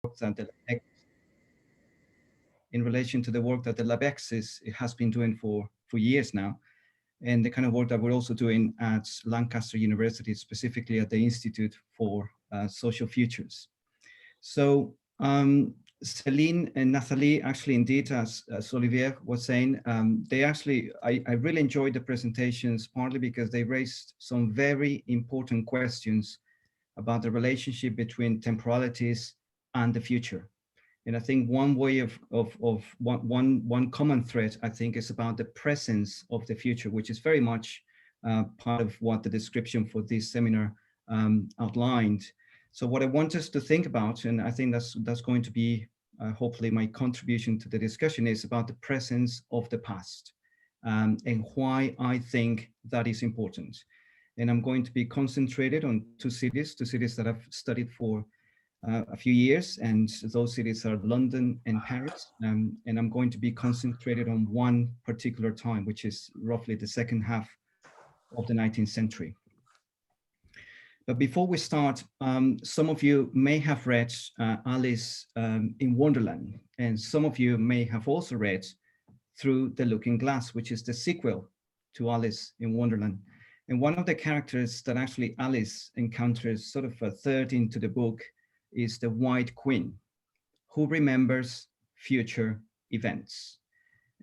that in relation to the work that the LabX has been doing for years now, and the kind of work that we're also doing at Lancaster University, specifically at the Institute for Social Futures. So Céline and Nathalie, actually, indeed, as Olivier was saying, I really enjoyed the presentations, partly because they raised some very important questions about the relationship between temporalities and the future. And I think one way of one common thread, I think, is about the presence of the future, which is very much part of what the description for this seminar outlined. So what I want us to think about, and I think that's going to be hopefully my contribution to the discussion, is about the presence of the past and why I think that is important. And I'm going to be concentrated on two cities that I've studied for a few years, and those cities are London and Paris. And I'm going to be concentrated on one particular time, which is roughly the second half of the 19th century. But before we start, some of you may have read Alice in Wonderland, and some of you may have also read Through the Looking Glass, which is the sequel to Alice in Wonderland. And one of the characters that actually Alice encounters sort of a third into the book is the White Queen, who remembers future events.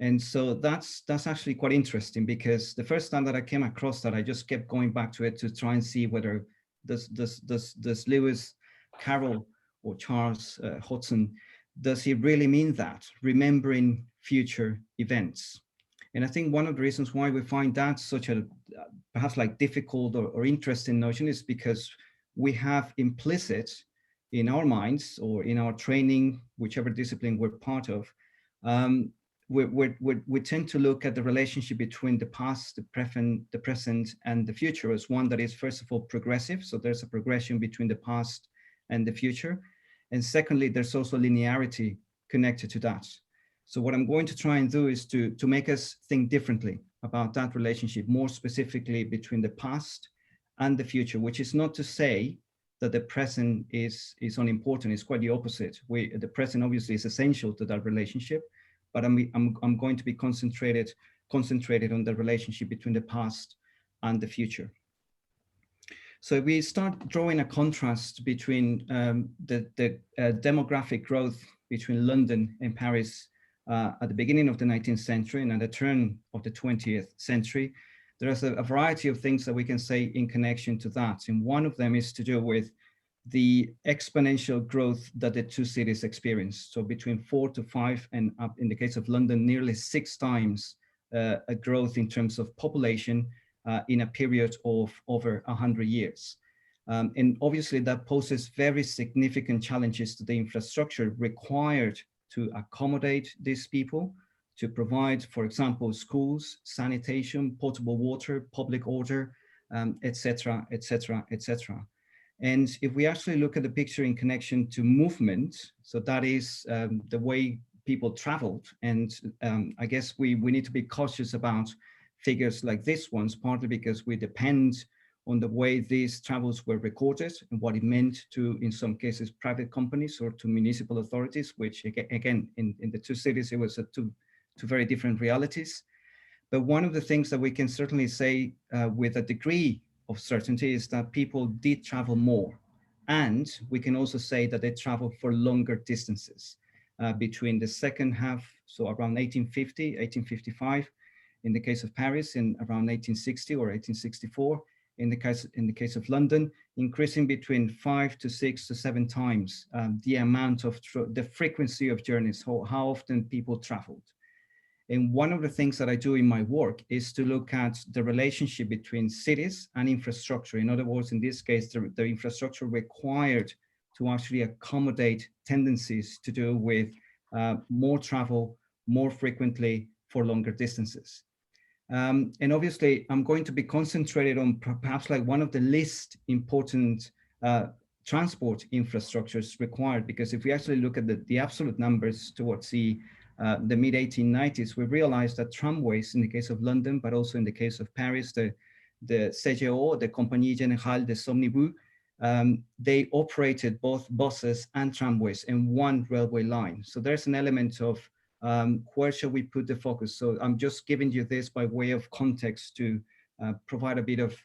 And so that's actually quite interesting, because the first time that I came across that, I just kept going back to it to try and see whether does Lewis Carroll or Charles Hodgson, does he really mean that, remembering future events? And I think one of the reasons why we find that such a perhaps like difficult or interesting notion is because we have implicit in our minds or in our training, whichever discipline we're part of, we tend to look at the relationship between the past, the present, and the future as one that is, first of all, progressive. So there's a progression between the past and the future. And secondly, there's also linearity connected to that. So what I'm going to try and do is to make us think differently about that relationship, more specifically between the past and the future, which is not to say that the present is unimportant. It's quite the opposite. The present obviously is essential to that relationship, but I'm going to be concentrated on the relationship between the past and the future. So we start drawing a contrast between the demographic growth between London and Paris at the beginning of the 19th century and at the turn of the 20th century. There's a variety of things that we can say in connection to that. And one of them is to do with the exponential growth that the two cities experienced. So between 4 to 5, and up in the case of London, nearly 6 times a growth in terms of population in a period of over 100 years. And obviously that poses very significant challenges to the infrastructure required to accommodate these people, to provide, for example, schools, sanitation, potable water, public order, etc., etc., etc. And if we actually look at the picture in connection to movement, so that is the way people traveled, and I guess we need to be cautious about figures like this ones, partly because we depend on the way these travels were recorded and what it meant to, in some cases, private companies or to municipal authorities, which again, in the two cities, it was two very different realities. But one of the things that we can certainly say with a degree of certainty is that people did travel more. And we can also say that they traveled for longer distances between the second half, so around 1850, 1855, in the case of Paris, in around 1860 or 1864, in the case of London, increasing between 5 to 6 to 7 times the amount of the frequency of journeys, how often people traveled. And one of the things that I do in my work is to look at the relationship between cities and infrastructure. In other words, in this case, the infrastructure required to actually accommodate tendencies to do with more travel, more frequently for longer distances. And obviously, I'm going to be concentrated on perhaps like one of the least important transport infrastructures required, because if we actually look at the absolute numbers towards the mid-1890s, we realized that tramways in the case of London, but also in the case of Paris, the CGO, the Compagnie Générale des Omnibus, they operated both buses and tramways in one railway line. So there's an element of where shall we put the focus? So I'm just giving you this by way of context to provide a bit of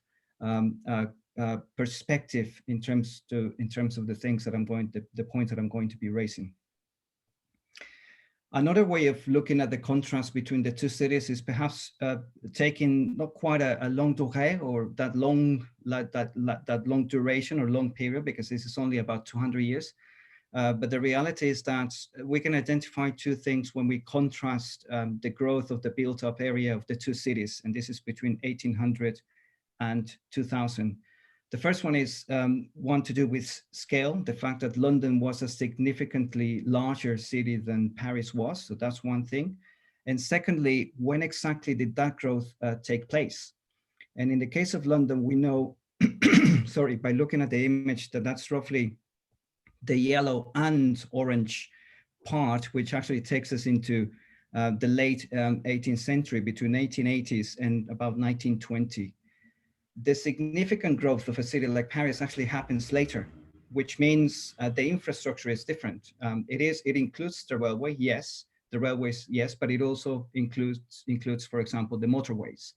perspective in terms of the things that the points that I'm going to be raising. Another way of looking at the contrast between the two cities is perhaps taking not quite a longue durée, or that long duration or long period, because this is only about 200 years. But the reality is that we can identify two things when we contrast the growth of the built-up area of the two cities, and this is between 1800 and 2000. The first one is one to do with scale, the fact that London was a significantly larger city than Paris was, so that's one thing. And secondly, when exactly did that growth take place? And in the case of London, we know, sorry, by looking at the image, that's roughly the yellow and orange part, which actually takes us into the late 18th century, between 1880s and about 1920. The significant growth of a city like Paris actually happens later, which means the infrastructure is different. It includes the railway, yes, the railways, yes, but it also includes, for example, the motorways.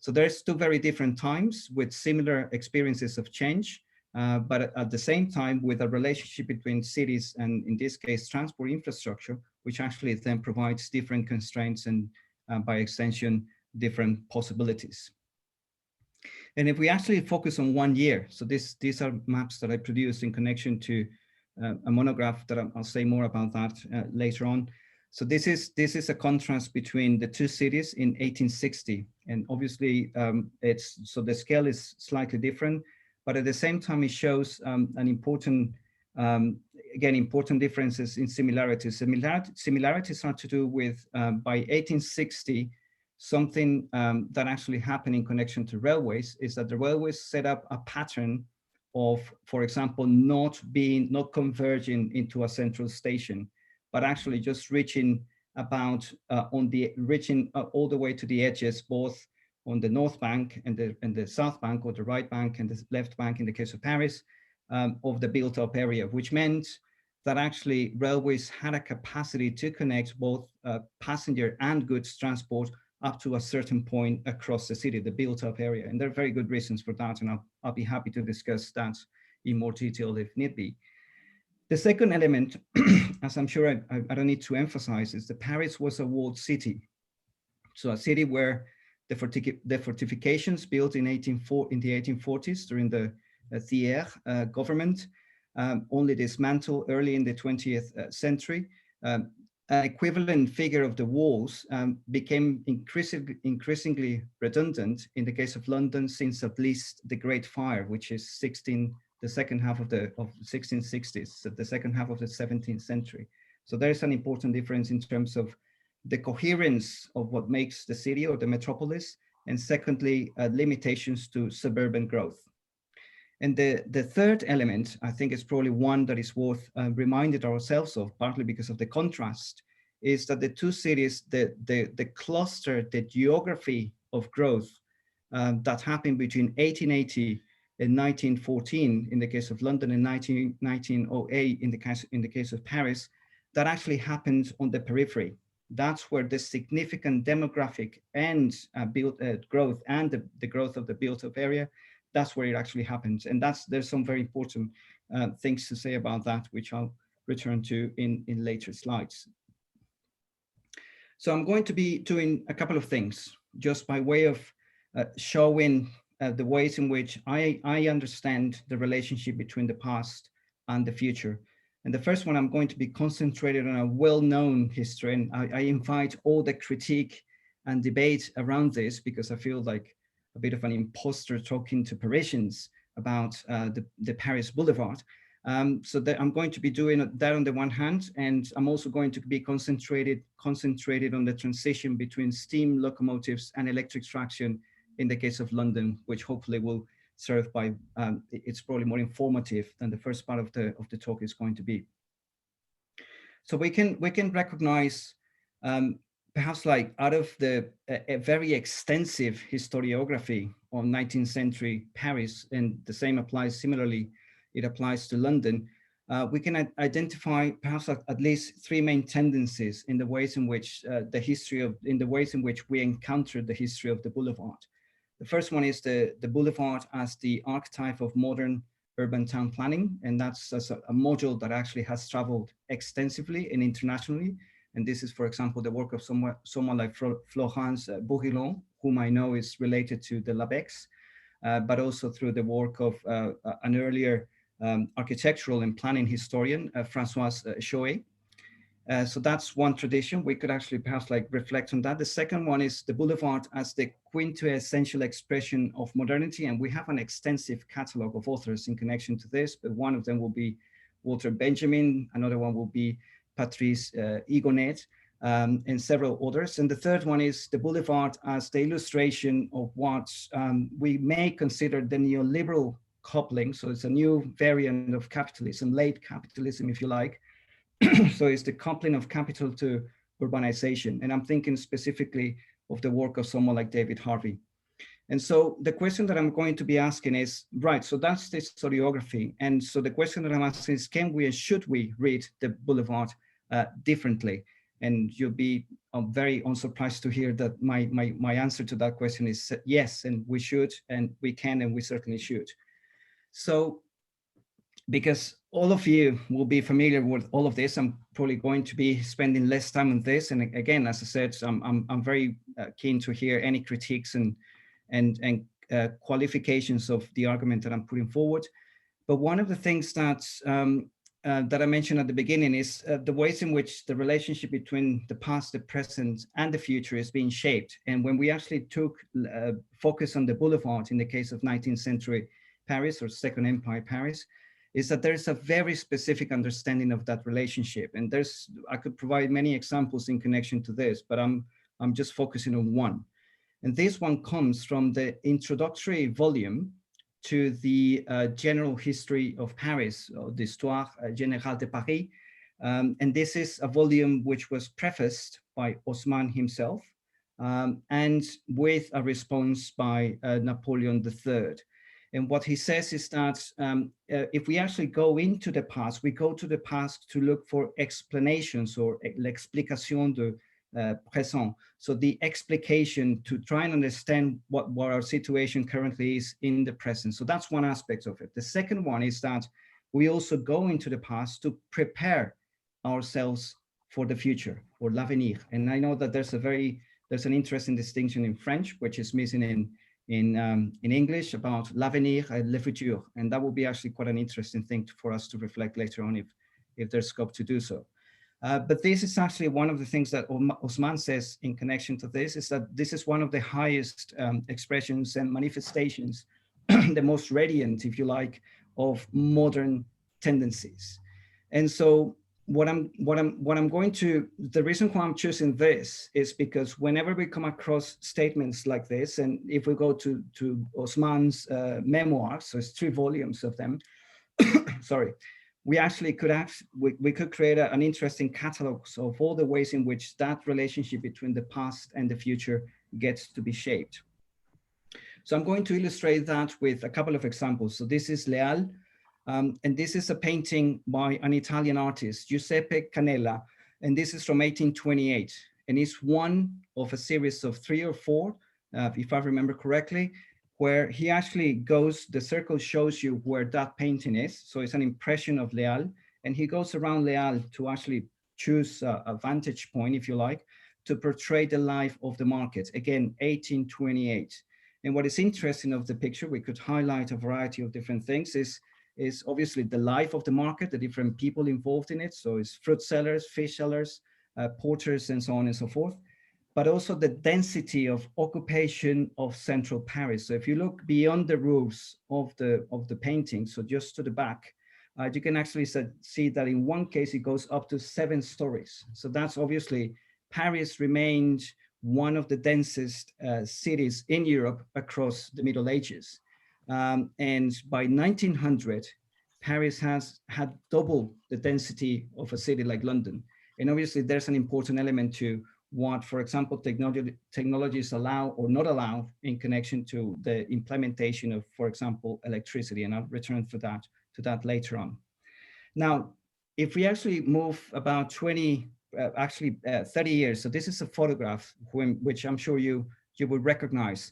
So there's two very different times with similar experiences of change, but at the same time with a relationship between cities and, in this case, transport infrastructure, which actually then provides different constraints and by extension, different possibilities. And if we actually focus on 1 year, so these are maps that I produced in connection to a monograph that I'll say more about that later on. So this is a contrast between the two cities in 1860, and obviously so the scale is slightly different, but at the same time it shows an important important differences in similarities. Similarities are to do with by 1860. Something that actually happened in connection to railways is that the railways set up a pattern of, for example, not converging into a central station, but actually just reaching about reaching all the way to the edges, both on the north bank and the south bank, or the right bank and the left bank in the case of Paris, of the built-up area, which meant that actually railways had a capacity to connect both passenger and goods transport up to a certain point across the city, the built-up area. And there are very good reasons for that, and I'll be happy to discuss that in more detail if need be. The second element, as I'm sure I don't need to emphasize, is that Paris was a walled city. So a city where the fortifications built in the 1840s during the Thiers government only dismantled early in the 20th century. An equivalent figure of the walls became increasingly redundant in the case of London since at least the Great Fire, which is the second half of the 1660s, so the second half of the 17th century. So there's an important difference in terms of the coherence of what makes the city or the metropolis, and secondly, limitations to suburban growth. And the third element, I think, is probably one that is worth reminding ourselves of, partly because of the contrast, is that the two cities, the cluster, the geography of growth that happened between 1880 and 1914 in the case of London, and 1908 in the case of Paris, that actually happened on the periphery. That's where the significant demographic and growth and the growth of the built-up area, that's where it actually happens. And there's some very important things to say about that, which I'll return to in later slides. So I'm going to be doing a couple of things just by way of showing the ways in which I understand the relationship between the past and the future. And the first one, I'm going to be concentrated on a well-known history, and I invite all the critique and debate around this, because I feel like a bit of an imposter talking to Parisians about the Paris Boulevard. So that I'm going to be doing that on the one hand, and I'm also going to be concentrated on the transition between steam locomotives and electric traction in the case of London, which hopefully will serve by, it's probably more informative than the first part of the talk is going to be. So we can recognize, perhaps like out of a very extensive historiography on 19th century Paris, and the same applies similarly it applies to London, we can identify perhaps at least three main tendencies in the ways in which in the ways in which we encounter the history of the boulevard. The first one is the boulevard as the archetype of modern urban town planning, and that's a module that actually has traveled extensively and internationally. And this is, for example, the work of someone like Florence Bourillon, whom I know is related to the LABEX, but also through the work of an earlier architectural and planning historian, Françoise Choet. So that's one tradition. We could actually perhaps like reflect on that. The second one is the boulevard as the quintessential expression of modernity. And we have an extensive catalog of authors in connection to this, but one of them will be Walter Benjamin. Another one will be Patrice Higonnet, and several others. And the third one is the boulevard as the illustration of what we may consider the neoliberal coupling. So it's a new variant of capitalism, late capitalism, if you like. So it's the coupling of capital to urbanization. And I'm thinking specifically of the work of someone like David Harvey. And so the question that I'm going to be asking is, right, so that's the historiography. And so the question that I'm asking is, can we and should we read the boulevard differently? And you'll be very unsurprised to hear that my answer to that question is yes, and we should, and we can, and we certainly should. So, because all of you will be familiar with all of this, I'm probably going to be spending less time on this. And again, as I said, I'm very keen to hear any critiques and qualifications of the argument that I'm putting forward. But one of the things that I mentioned at the beginning is the ways in which the relationship between the past, the present, and the future is being shaped. And when we actually took focus on the boulevard in the case of 19th century Paris or Second Empire Paris, is that there's a very specific understanding of that relationship. And I could provide many examples in connection to this, but I'm just focusing on one. And this one comes from the introductory volume to the General History of Paris, or the Histoire Générale de Paris. And this is a volume which was prefaced by Haussmann himself, and with a response by Napoleon III. And what he says is that if we actually go into the past, we go to the past to look for explanations, or l'explication de présence. So the explication to try and understand what our situation currently is in the present. So that's one aspect of it. The second one is that we also go into the past to prepare ourselves for the future, or l'avenir. And I know that there's an interesting distinction in French, which is missing in English, about l'avenir and le futur. And that will be actually quite an interesting thing for us to reflect later on if there's scope to do so. But this is actually one of the things that Haussmann says in connection to this, is that this is one of the highest expressions and manifestations, the most radiant, if you like, of modern tendencies. And so the reason why I'm choosing this is because whenever we come across statements like this, and if we go to Haussmann's memoirs, so it's 3 volumes of them, sorry, we actually could create an interesting catalog of all the ways in which that relationship between the past and the future gets to be shaped. So I'm going to illustrate that with a couple of examples. So this is Leal, and this is a painting by an Italian artist, Giuseppe Canella, and this is from 1828. And it's one of a series of 3 or 4, if I remember correctly, where he actually goes, the circle shows you where that painting is. So it's an impression of Leal, and he goes around Leal to actually choose a vantage point, if you like, to portray the life of the market. Again, 1828. And what is interesting of the picture, we could highlight a variety of different things, is obviously the life of the market, the different people involved in it. So it's fruit sellers, fish sellers, porters, and so on and so forth. But also the density of occupation of central Paris. So if you look beyond the roofs of the painting, so just to the back, you can actually see that in one case it goes up to 7 stories. So that's obviously, Paris remained one of the densest cities in Europe across the Middle Ages. And by 1900, Paris had double the density of a city like London. And obviously there's an important element to what, for example, technologies allow or not allow in connection to the implementation of, for example, electricity. And I'll return to that to that later on. Now, if we actually move about 30 years, so this is a photograph which I'm sure you will recognize.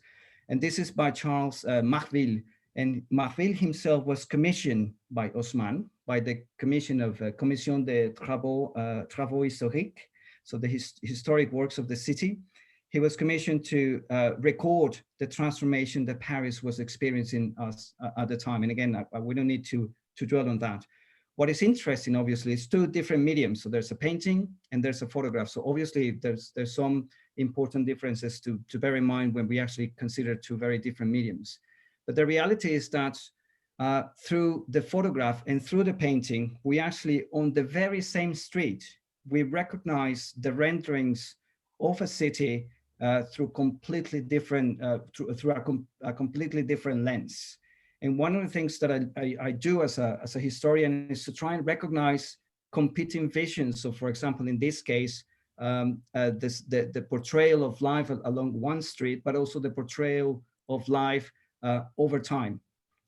And this is by Charles Marville. And Marville himself was commissioned by Haussmann, by the commission of Commission des Travaux Historiques, so the historic works of the city. He was commissioned to record the transformation that Paris was experiencing at the time. And again, we don't need to dwell on that. What is interesting, obviously, is two different mediums. So there's a painting and there's a photograph. So obviously there's some important differences to bear in mind when we actually consider two very different mediums. But the reality is that through the photograph and through the painting, we actually, on the very same street, we recognize the renderings of a city through completely different, through a completely different lens. And one of the things that I do as a historian is to try and recognize competing visions. So for example, in this case, the portrayal of life along one street, but also the portrayal of life over time.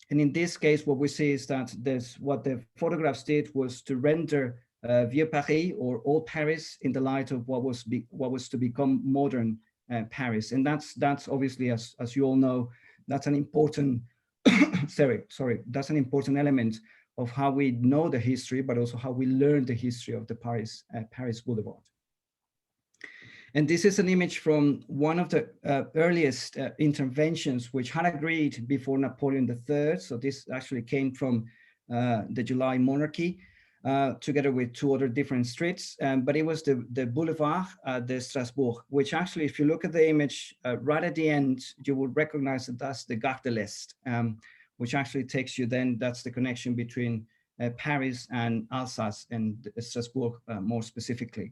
And in this case, what we see is that what the photographs did was to render Vieux Paris, or Old Paris, in the light of what was to become modern Paris. And that's obviously, as you all know, that's an important that's an important element of how we know the history, but also how we learn the history of the Paris Boulevard. And this is an image from one of the earliest interventions which had agreed before Napoleon III. So this actually came from the July monarchy, together with two other different streets, but it was the Boulevard de Strasbourg, which actually, if you look at the image right at the end, you will recognize that that's the Gare de l'Est, which actually takes you then, that's the connection between Paris and Alsace and Strasbourg more specifically.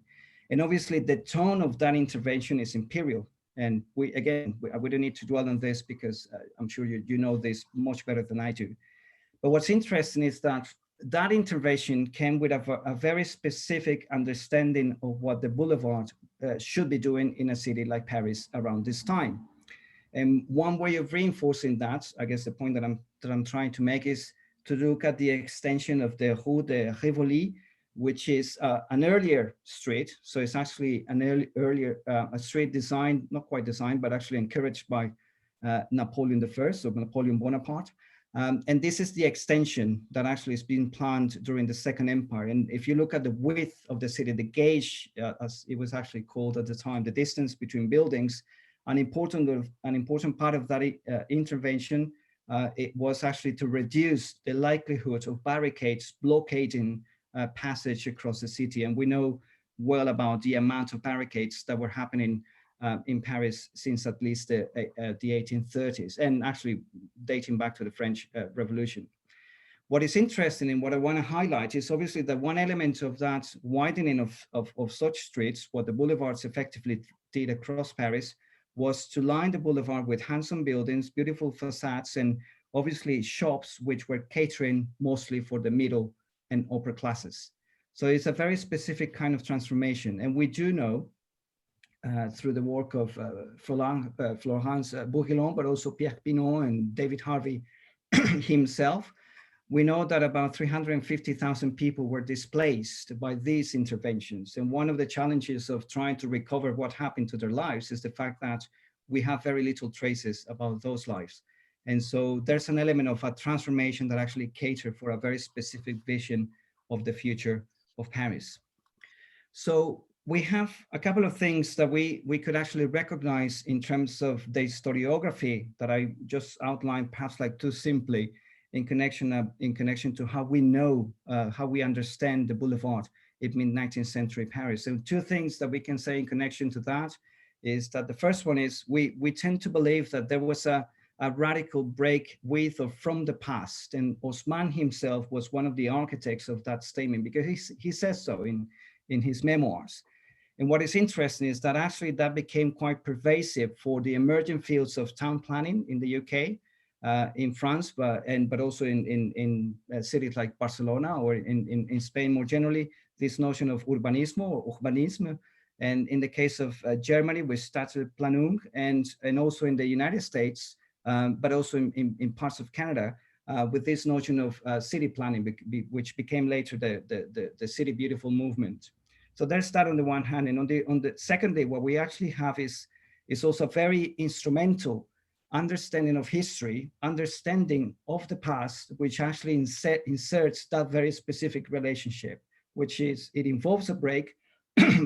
And obviously the tone of that intervention is imperial. And we don't need to dwell on this because I'm sure you know this much better than I do. But what's interesting is that that intervention came with a very specific understanding of what the boulevard should be doing in a city like Paris around this time. And one way of reinforcing that, I guess the point that I'm trying to make, is to look at the extension of the Rue de Rivoli, which is an earlier street. So it's actually an earlier a street designed, not quite designed, but actually encouraged by Napoleon I, so Napoleon Bonaparte. And this is the extension that actually is being planned during the Second Empire. And if you look at the width of the city, the gauge, as it was actually called at the time, the distance between buildings, an important part of that intervention, it was actually to reduce the likelihood of barricades blockading passage across the city. And we know well about the amount of barricades that were happening in Paris since at least the 1830s, and actually dating back to the French Revolution. What is interesting and what I want to highlight is obviously that one element of that widening of such streets, what the boulevards effectively did across Paris, was to line the boulevard with handsome buildings, beautiful facades, and obviously shops which were catering mostly for the middle and upper classes. So it's a very specific kind of transformation. And we do know through the work of Florence Bourguignon, but also Pierre Pinot and David Harvey himself, we know that about 350,000 people were displaced by these interventions. And one of the challenges of trying to recover what happened to their lives is the fact that we have very little traces about those lives. And so there's an element of a transformation that actually cater for a very specific vision of the future of Paris. So we have a couple of things that we could actually recognize in terms of the historiography that I just outlined, perhaps like too simply, in connection to how we know, how we understand the boulevard in mid-19th century Paris. So two things that we can say in connection to that is that the first one is we tend to believe that there was a radical break with or from the past. And Haussmann himself was one of the architects of that statement because he says so in his memoirs. And what is interesting is that actually that became quite pervasive for the emerging fields of town planning in the UK, in France, but also in cities like Barcelona or in Spain more generally, this notion of urbanismo or urbanisme. And in the case of Germany with Stadtplanung, and also in the United States, but also in parts of Canada, with this notion of city planning, which became later the City Beautiful movement. So there's that on the one hand, and on the secondly, what we actually have is also very instrumental understanding of history, understanding of the past, which actually inserts that very specific relationship, which is it involves a break,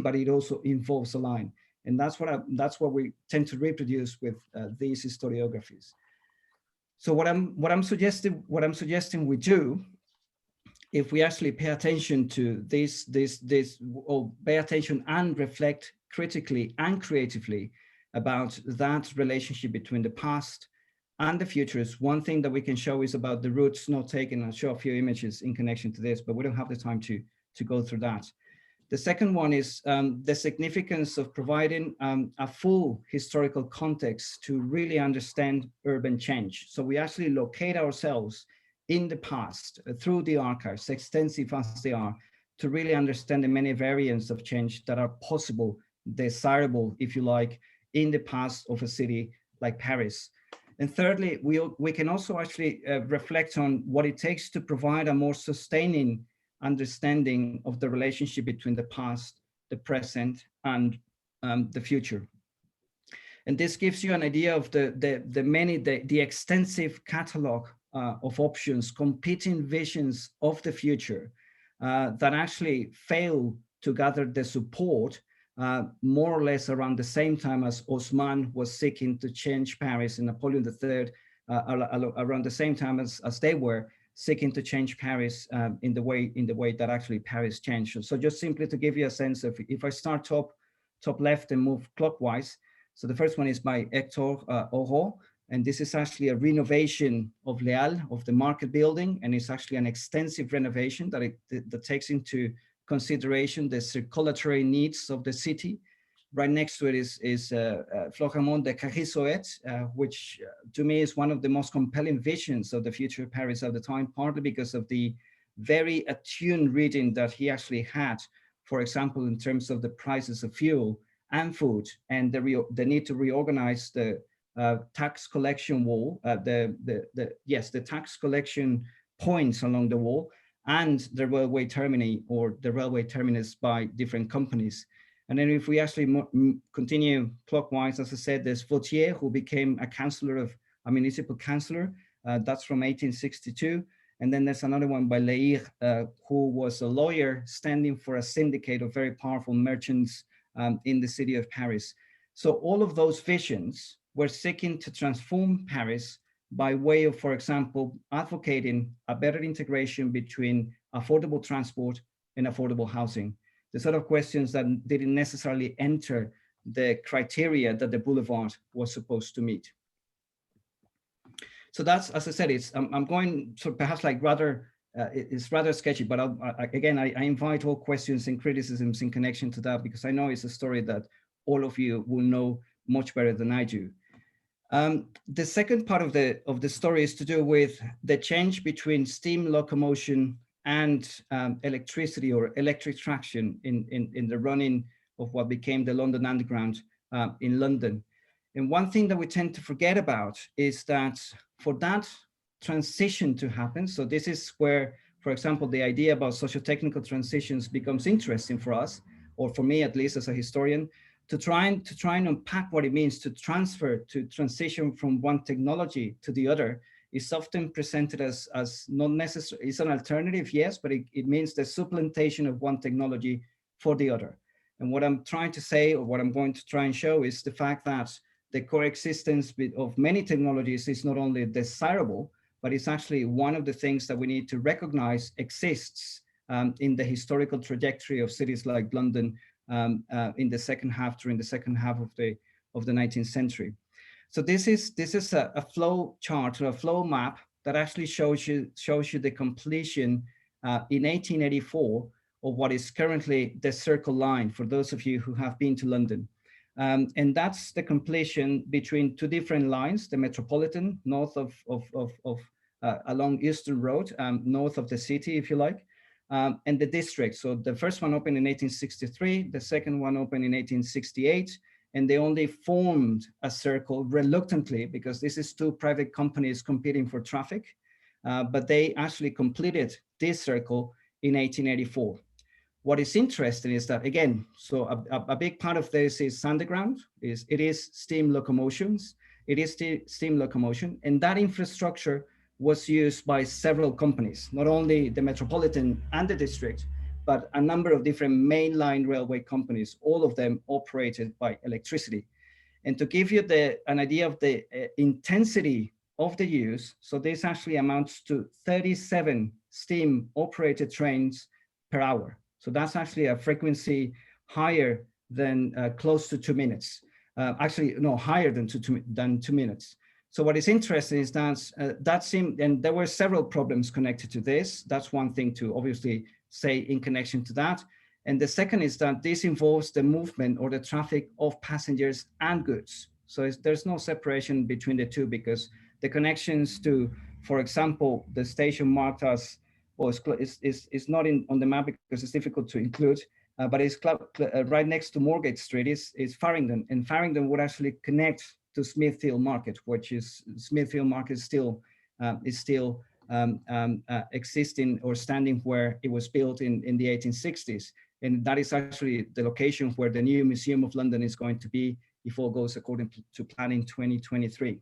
but it also involves a line, and that's what we tend to reproduce with these historiographies. So what I'm suggesting we do, if we actually pay attention to this, or pay attention and reflect critically and creatively about that relationship between the past and the future, is one thing that we can show is about the routes not taken. I'll show a few images in connection to this, but we don't have the time to go through that. The second one is the significance of providing a full historical context to really understand urban change. So we actually locate ourselves in the past through the archives, extensive as they are, to really understand the many variants of change that are possible, desirable, if you like, in the past of a city like Paris. And thirdly, we can also actually reflect on what it takes to provide a more sustaining understanding of the relationship between the past, the present, and the future. And this gives you an idea of the extensive catalog of options, competing visions of the future that actually fail to gather the support more or less around the same time as Haussmann was seeking to change Paris, and Napoleon III around the same time as they were seeking to change Paris in the way that actually Paris changed. So just simply to give you a sense of, if I start top left and move clockwise. So the first one is by Hector Oro, and this is actually a renovation of Les Halles, of the market building, and it's actually an extensive renovation that takes into consideration the circulatory needs of the city. Right next to it is Florimond de Carrizoet, which to me is one of the most compelling visions of the future of Paris at the time, partly because of the very attuned reading that he actually had, for example, in terms of the prices of fuel and food, and the need to reorganize the tax collection wall, the tax collection points along the wall, and the railway termini, or the railway terminus by different companies. And then if we actually continue clockwise, as I said, there's Vautier, who became a municipal councillor. That's from 1862. And then there's another one by Leir, who was a lawyer standing for a syndicate of very powerful merchants in the city of Paris. So all of those visions were seeking to transform Paris by way of, for example, advocating a better integration between affordable transport and affordable housing. The sort of questions that didn't necessarily enter the criteria that the boulevard was supposed to meet. So that's, as I said, I'm going to perhaps like it's rather sketchy, but again, I invite all questions and criticisms in connection to that, because I know it's a story that all of you will know much better than I do. The second part of the story is to do with the change between steam locomotion and electricity or electric traction in the running of what became the London Underground in London. And one thing that we tend to forget about is that for that transition to happen, so this is where, for example, the idea about socio-technical transitions becomes interesting for us, or for me at least as a historian, to try and unpack what it means to transition from one technology to the other. Is often presented as not necessary. It's an alternative, yes, but it means the supplantation of one technology for the other. And what I'm trying to say, or what I'm going to try and show, is the fact that the coexistence of many technologies is not only desirable, but it's actually one of the things that we need to recognize exists in the historical trajectory of cities like London during the second half of the 19th century. So this is a flow chart, or a flow map that actually shows you the completion in 1884 of what is currently the Circle Line, for those of you who have been to London. And that's the completion between two different lines, the Metropolitan, north of along Euston Road, north of the city, if you like, and the District. So the first one opened in 1863, the second one opened in 1868, and they only formed a circle reluctantly, because this is two private companies competing for traffic. but they actually completed this circle in 1884. What is interesting is that, again, so a big part of this is underground, it is steam locomotions, it is steam locomotion, and that infrastructure was used by several companies, not only the Metropolitan and the District, but a number of different mainline railway companies, all of them operated by electricity. And to give you an idea of the intensity of the use, so this actually amounts to 37 steam operated trains per hour. So that's actually a frequency higher than close to 2 minutes. Actually, no, higher than 2 minutes. So what is interesting is that seemed, and there were several problems connected to this. That's one thing to obviously say in connection to that. And the second is that this involves the movement or the traffic of passengers and goods. So there's no separation between the two, because the connections to, for example, the station marked as, or is not on the map because it's difficult to include, but it's right next to Moorgate Street is Farringdon, and Farringdon would actually connect to Smithfield Market, which is Smithfield Market is still existing or standing where it was built in the 1860s. And that is actually the location where the new Museum of London is going to be if all goes according to plan in 2023.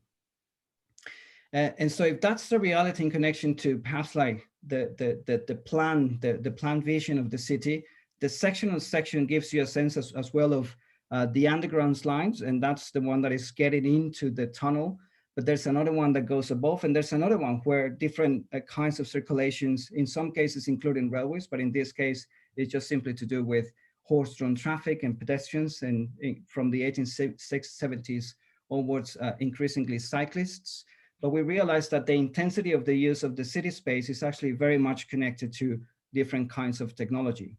And so if that's the reality in connection to perhaps like the planned vision of the city, the sectional section gives you a sense as well of the underground lines, and that's the one that is getting into the tunnel. But there's another one that goes above, and there's another one where different kinds of circulations, in some cases including railways, but in this case, it's just simply to do with horse-drawn traffic and pedestrians, and from the 1870s onwards, increasingly cyclists. But we realized that the intensity of the use of the city space is actually very much connected to different kinds of technology.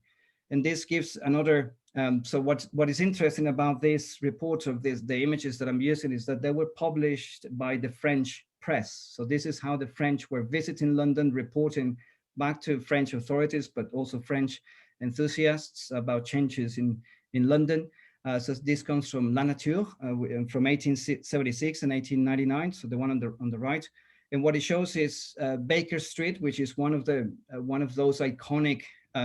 And this gives another, so what is interesting about this report of the images that I'm using is that they were published by the French press. So this is how the French were visiting London, reporting back to French authorities, but also French enthusiasts about changes in London. So this comes from La Nature from 1876 and 1899. So the one on the right. And what it shows is Baker Street, which is one of those iconic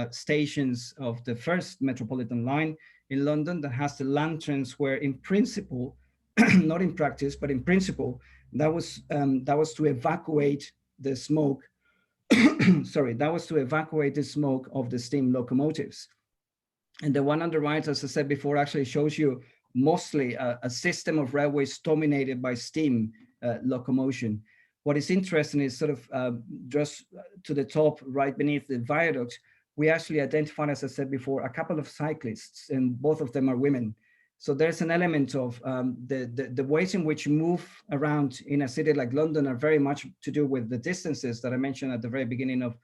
stations of the first Metropolitan line in London that has the lanterns where in principle, not in practice, but in principle, that was to evacuate the smoke. Sorry, that was to evacuate the smoke of the steam locomotives. And the one on the right, as I said before, actually shows you mostly a system of railways dominated by steam locomotion. What is interesting is sort of just to the top, right beneath the viaduct, we actually identified, as I said before, a couple of cyclists, and both of them are women. So there's an element of the ways in which you move around in a city like London are very much to do with the distances that I mentioned at the very beginning of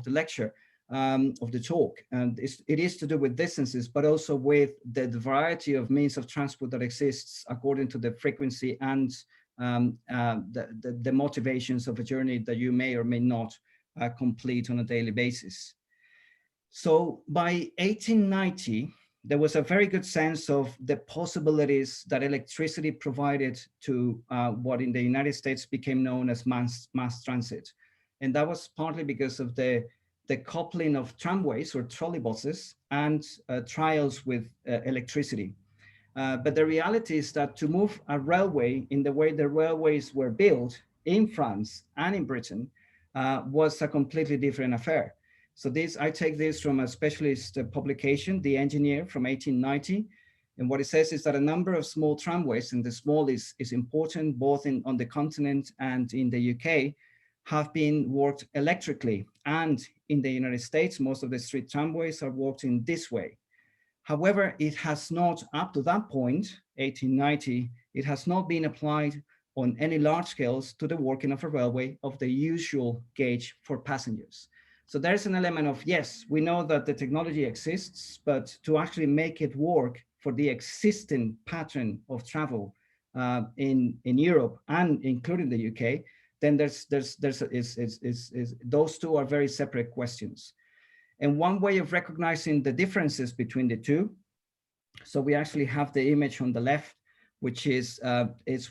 the lecture, of the talk. And it is to do with distances, but also with the variety of means of transport that exists according to the frequency and the motivations of a journey that you may or may not complete on a daily basis. So by 1890, there was a very good sense of the possibilities that electricity provided to what in the United States became known as mass transit. And that was partly because of the coupling of tramways or trolleybuses and trials with electricity. But the reality is that to move a railway in the way the railways were built in France and in Britain was a completely different affair. So I take this from a specialist publication, The Engineer from 1890. And what it says is that a number of small tramways, and the small is important both on the continent and in the UK, have been worked electrically. And in the United States, most of the street tramways are worked in this way. However, it has not, up to that point, 1890, it has not been applied on any large scales to the working of a railway of the usual gauge for passengers. So there's an element of, yes, we know that the technology exists, but to actually make it work for the existing pattern of travel in Europe and including the UK, then those two are very separate questions. And one way of recognizing the differences between the two, so we actually have the image on the left, which is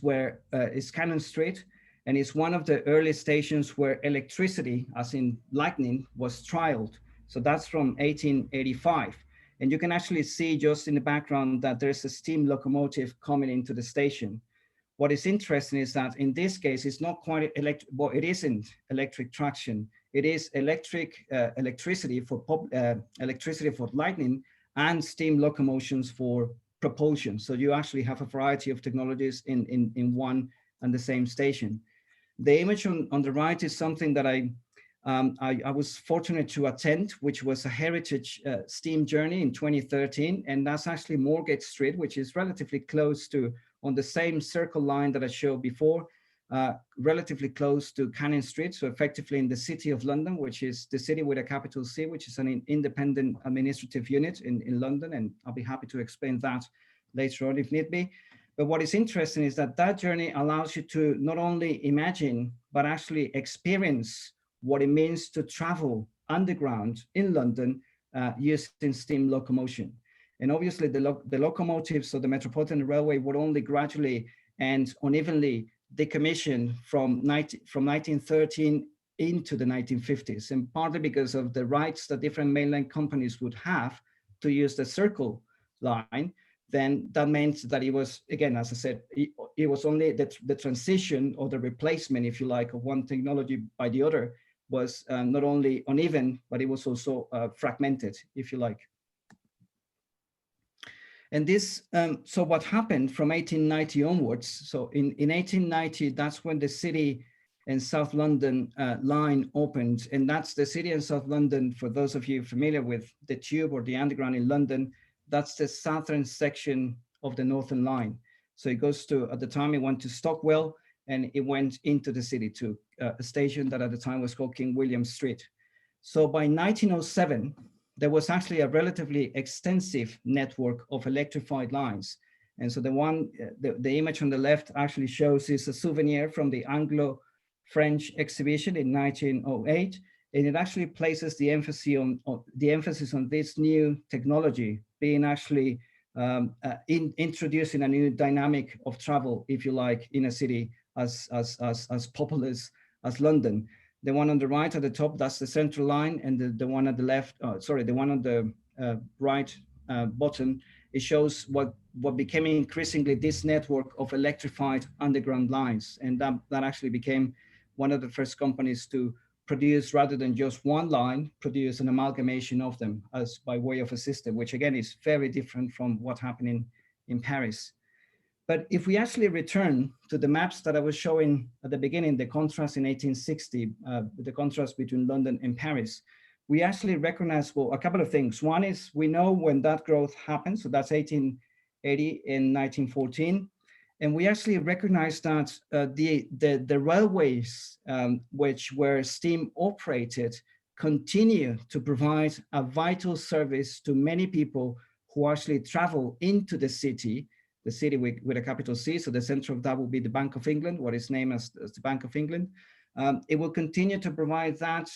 where is Cannon Street. And it's one of the early stations where electricity, as in lightning, was trialed. So that's from 1885. And you can actually see just in the background that there's a steam locomotive coming into the station. What is interesting is that in this case, it's not quite electric, well, it isn't electric traction. It is electricity for lightning and steam locomotions for propulsion. So you actually have a variety of technologies in one and the same station. The image on the right is something that I was fortunate to attend, which was a heritage steam journey in 2013. And that's actually Moorgate Street, which is relatively close to, on the same circle line that I showed before, relatively close to Cannon Street. So effectively in the City of London, which is the city with a capital C, which is an independent administrative unit in London. And I'll be happy to explain that later on if need be. But what is interesting is that that journey allows you to not only imagine, but actually experience what it means to travel underground in London using steam locomotion. And obviously the locomotives of the Metropolitan Railway would only gradually and unevenly decommission from 1913 into the 1950s, and partly because of the rights that different mainline companies would have to use the circle line. Then that meant that it was, again, as I said, it was only the transition or the replacement, if you like, of one technology by the other was not only uneven, but it was also fragmented, if you like. And this, so what happened from 1890 onwards, so in 1890, that's when the City and South London line opened. And that's the City and South London, for those of you familiar with the tube or the underground in London, that's the southern section of the Northern Line. So it goes to, at the time it went to Stockwell, and it went into the city to a station that at the time was called King William Street. So by 1907, there was actually a relatively extensive network of electrified lines. And so the image on the left actually shows is a souvenir from the Anglo-French exhibition in 1908. And it actually places the emphasis on this new technology being actually introducing a new dynamic of travel, if you like, in a city as populous as London. The one on the right at the top, that's the Central Line, and the one at the left, the one on the right bottom, it shows what became increasingly this network of electrified underground lines. And that actually became one of the first companies to produce, rather than just one line, produce an amalgamation of them as by way of a system, which again is very different from what happened in Paris. But if we actually return to the maps that I was showing at the beginning, the contrast in 1860, the contrast between London and Paris, we actually recognize, well, a couple of things. One is we know when that growth happened, so that's 1880 and 1914. And we actually recognize that the railways, which were steam operated, continue to provide a vital service to many people who actually travel into the city with a capital C. So the center of that will be the Bank of England, what is named as the Bank of England. It will continue to provide that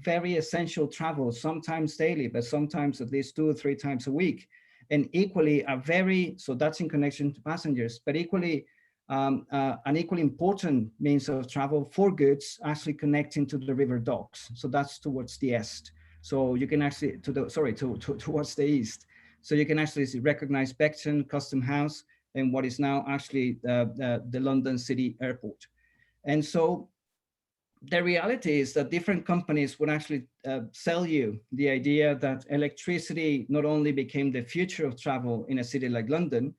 very essential travel, sometimes daily, but sometimes at least 2 or 3 times a week. And equally so that's in connection to passengers, but equally an equally important means of travel for goods actually connecting to the river docks. So that's towards the east. So you can actually, towards the east. So you can actually recognize Beckton, Custom House, and what is now actually the London City Airport. And so the reality is that different companies would actually sell you the idea that electricity not only became the future of travel in a city like London,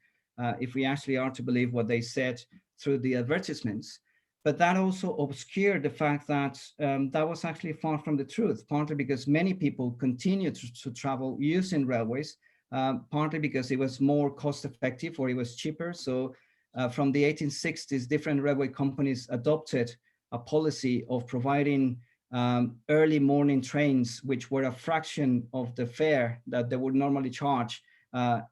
if we actually are to believe what they said through the advertisements, but that also obscured the fact that that was actually far from the truth, partly because many people continue to travel using railways, partly because it was more cost effective or it was cheaper. So from the 1860s, different railway companies adopted a policy of providing early morning trains, which were a fraction of the fare that they would normally charge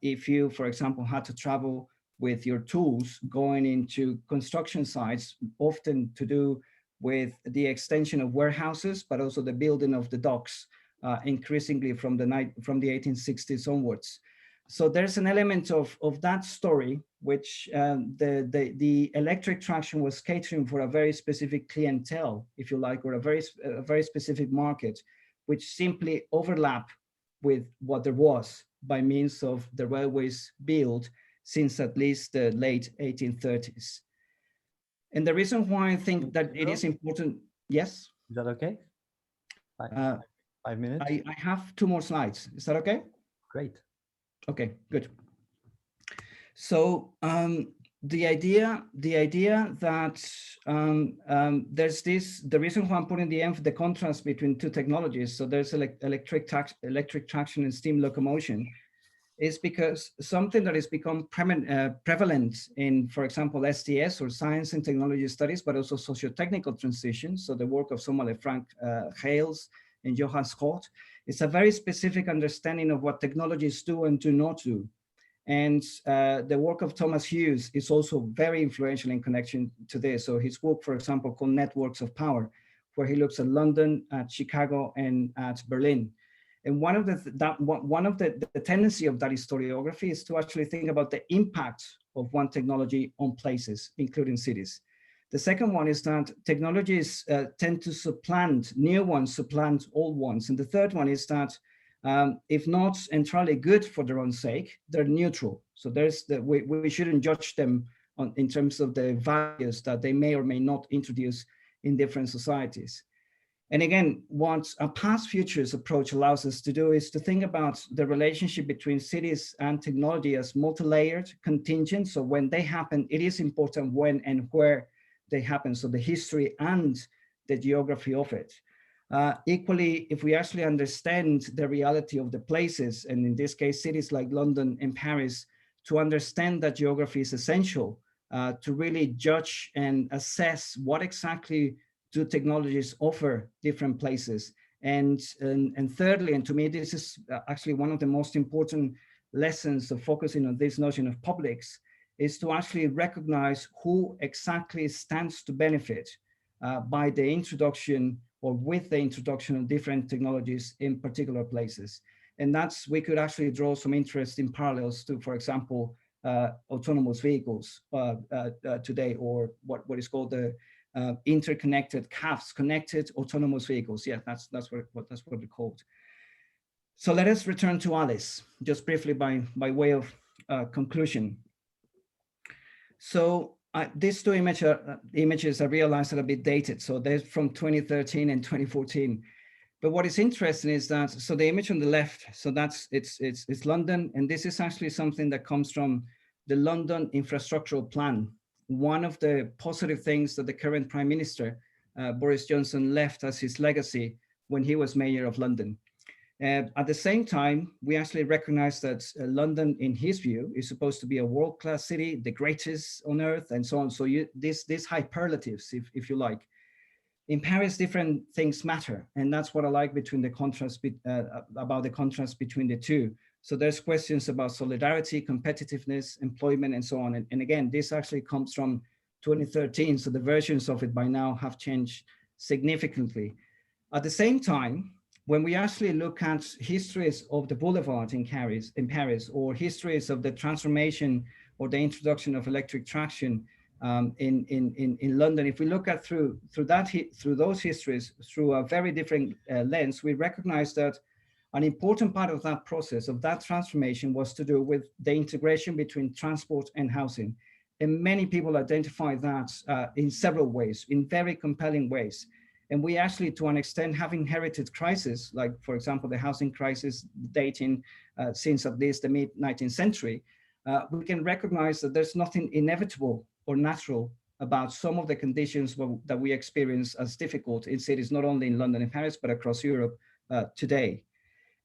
if you, for example, had to travel with your tools going into construction sites, often to do with the extension of warehouses, but also the building of the docks, increasingly from the 1860s onwards. So there's an element of that story, which the electric traction was catering for a very specific clientele, if you like, or a very specific market, which simply overlap with what there was by means of the railways built since at least the late 1830s. And the reason why I think that it is important, yes? Is that okay? 5 minutes? I have 2 more slides. Is that okay? Great. Okay, good. So the idea that there's the reason why I'm putting the contrast between 2 technologies, so there's electric traction and steam locomotion, is because something that has become prevalent in, for example, STS or Science and Technology Studies, but also Socio-Technical Transitions, so the work of someone like Frank Hales and Johan Scott. It's a very specific understanding of what technologies do and do not do. And the work of Thomas Hughes is also very influential in connection to this. So his work, for example, called Networks of Power, where he looks at London, at Chicago, and at Berlin. And one of the tendency of that historiography is to actually think about the impact of one technology on places, including cities. The second one is that technologies tend to supplant, new ones supplant old ones. And the third one is that if not entirely good for their own sake, they're neutral. So we shouldn't judge them in terms of the values that they may or may not introduce in different societies. And again, what a past futures approach allows us to do is to think about the relationship between cities and technology as multi-layered, contingent. So when they happen, it is important when and where they happen. So the history and the geography of it. Equally, if we actually understand the reality of the places, and in this case, cities like London and Paris, to understand that geography is essential to really judge and assess what exactly do technologies offer different places. And thirdly, and to me, this is actually one of the most important lessons of focusing on this notion of publics, is to actually recognize who exactly stands to benefit by the introduction or with the introduction of different technologies in particular places. And we could actually draw some interesting parallels to, for example, autonomous vehicles today, or what is called the interconnected CAVs, connected autonomous vehicles. Yeah, that's what they're called. So let us return to Alice, just briefly by way of conclusion. So these 2 images I realized are a bit dated. So they're from 2013 and 2014. But what is interesting is that, so the image on the left, so it's London, and this is actually something that comes from the London Infrastructural Plan. One of the positive things that the current Prime Minister, Boris Johnson, left as his legacy when he was Mayor of London. At the same time, we actually recognize that London, in his view, is supposed to be a world-class city, the greatest on earth, and so on. So these hyperlatives, if you like. In Paris, different things matter, and that's what I like between the contrast about the contrast between the two. So there's questions about solidarity, competitiveness, employment, and so on. And again, this actually comes from 2013, so the versions of it by now have changed significantly. At the same time, when we actually look at histories of the boulevard in Paris, or histories of the transformation or the introduction of electric traction in London, if we look at through those histories through a very different lens, we recognize that an important part of that process, of that transformation, was to do with the integration between transport and housing. And many people identify that in several ways, in very compelling ways. And we actually, to an extent, have inherited crises, like, for example, the housing crisis dating since at least the mid-19th century. We can recognize that there's nothing inevitable or natural about some of the conditions that we experience as difficult in cities, not only in London and Paris, but across Europe today.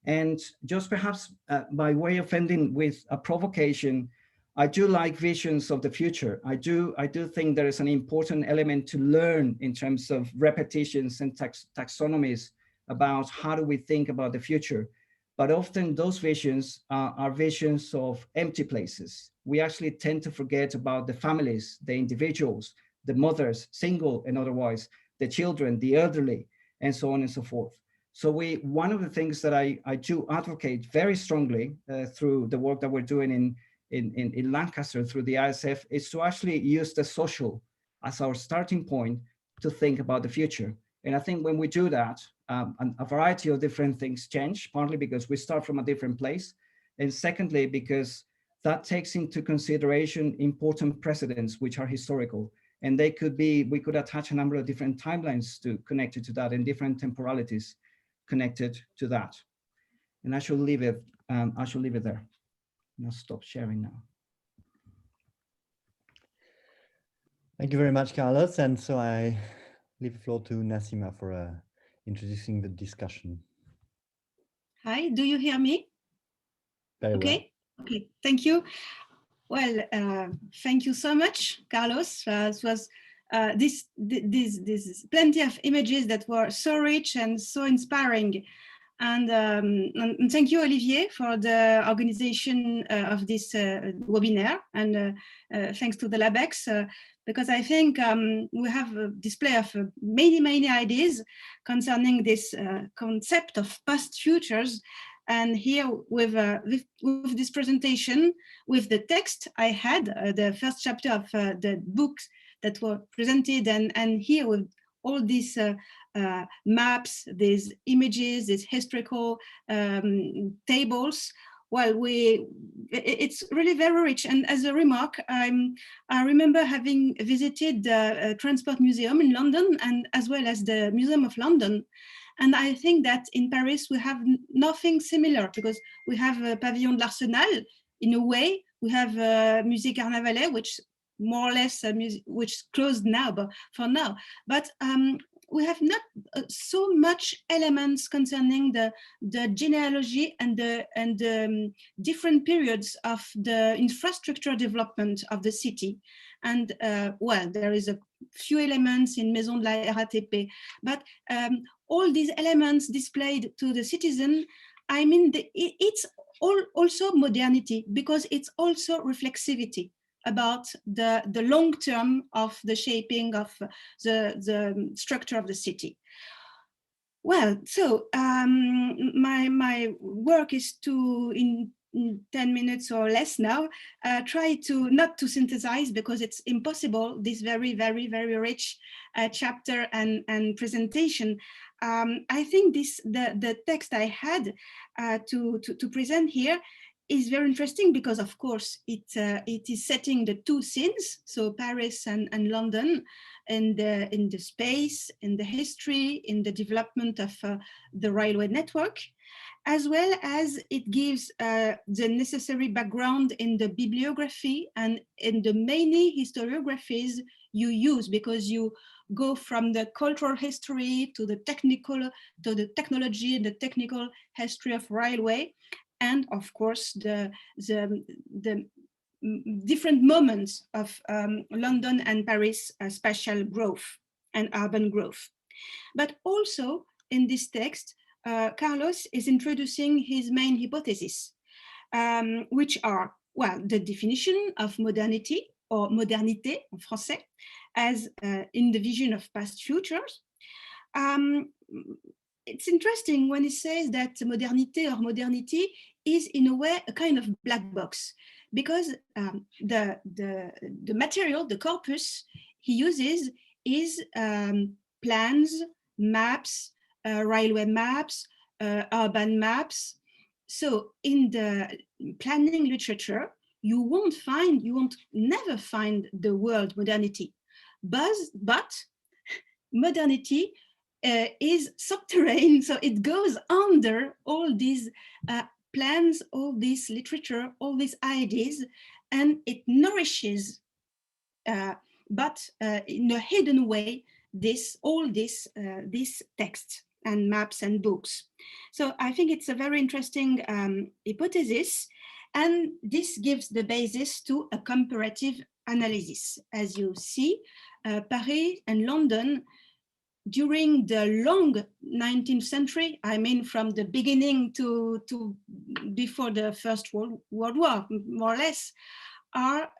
And just perhaps by way of ending with a provocation, I do like visions of the future. I do think there is an important element to learn in terms of repetitions and taxonomies about how do we think about the future. But often those visions are visions of empty places. We actually tend to forget about the families, the individuals, the mothers, single and otherwise, the children, the elderly, and so on and so forth. So one of the things that I do advocate very strongly through the work that we're doing in Lancaster through the ISF is to actually use the social as our starting point to think about the future. And I think when we do that, a variety of different things change, partly because we start from a different place. And secondly, because that takes into consideration important precedents, which are historical. And they could be, we could attach a number of different timelines connected to that and different temporalities connected to that. And I should leave it there. I'll stop sharing now. Thank you very much, Carlos. And so I leave the floor to Nassima for introducing the discussion. Hi, do you hear me? Very okay. Well. Okay, thank you. Well, thank you so much, Carlos. It was this plenty of images that were so rich and so inspiring. And thank you, Olivier, for the organization of this webinar. And thanks to the LabEx, because I think we have a display of many ideas concerning this concept of past futures. And here with this presentation, with the text I had, the first chapter of the books that were presented, and here with all these maps, these images, these historical tables, well, it's really very rich. And as a remark, I remember having visited the Transport Museum in London, and as well as the Museum of London. And I think that in Paris, we have nothing similar, because we have Pavillon de l'Arsenal in a way. We have Musée Carnavalet, which more or less, which closed now, but for now. But we have not so much elements concerning the genealogy and the different periods of the infrastructure development of the city. And well, there is a few elements in Maison de la RATP, but all these elements displayed to the citizen, I mean, it's also modernity, because it's also reflexivity about the long term of the shaping of the structure of the city. Well, so my work is to, in 10 minutes or less now, try to not to synthesize, because it's impossible, this very rich chapter and presentation. I think the text I had to present here is very interesting, because of course it is setting the two scenes, so Paris and London, in the space, in the history, in the development of the railway network, as well as it gives the necessary background in the bibliography and in the many historiographies you use, because you go from the cultural history to the technology and the technical history of railway, and of course the different moments of London and Paris spatial growth and urban growth. But also in this text, Carlos is introducing his main hypotheses, which are, well, the definition of modernity, or modernité en français, as in the vision of past futures. It's interesting when he says that modernité or modernity is in a way a kind of black box, because the material, the corpus he uses is plans, maps, railway maps, urban maps. So in the planning literature, you won't never find the word modernity, but modernity is subterranean, so it goes under all these plans, all this literature, all these ideas, and it nourishes, but in a hidden way, all these texts and maps and books. So I think it's a very interesting hypothesis, and this gives the basis to a comparative analysis. As you see, Paris and London during the long 19th century, I mean from the beginning to before the First World War, more or less, are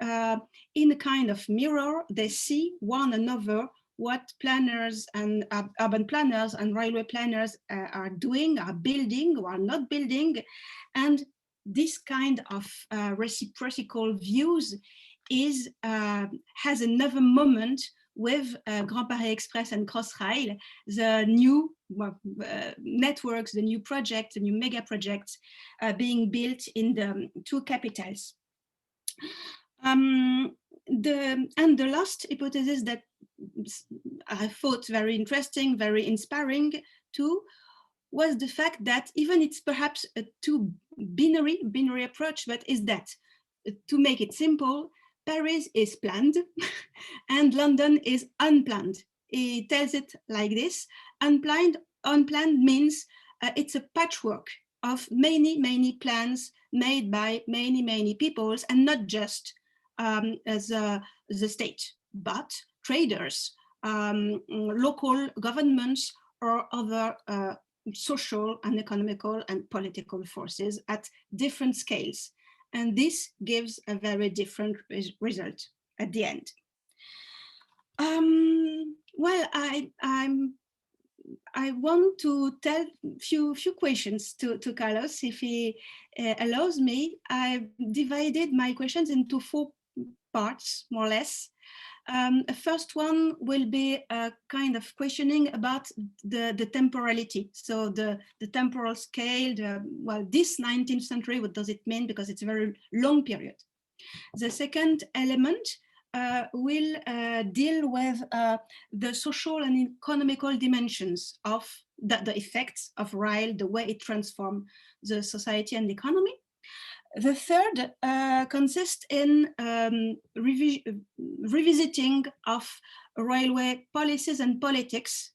in a kind of mirror. They see one another what planners and urban planners and railway planners are doing, are building or are not building. And this kind of reciprocal views is has another moment with Grand Paris Express and Crossrail, the new networks, the new projects, the new mega projects being built in the two capitals. The last hypothesis that I thought very interesting, very inspiring too, was the fact that even it's perhaps a too binary approach, but is that, to make it simple, Paris is planned and London is unplanned. He tells it like this: unplanned means it's a patchwork of many plans made by many peoples, and not just the state, but traders, local governments, or other social and economical and political forces at different scales. And this gives a very different result at the end. Well, I want to tell few questions to Carlos, if he allows me. I've divided my questions into 4 parts, more or less. The first one will be a kind of questioning about the temporality. So the temporal scale, well, this 19th century, what does it mean? Because it's a very long period. The second element will deal with the social and economical dimensions of the effects of rail, the way it transforms the society and the economy. The third consists in revisiting of railway policies and politics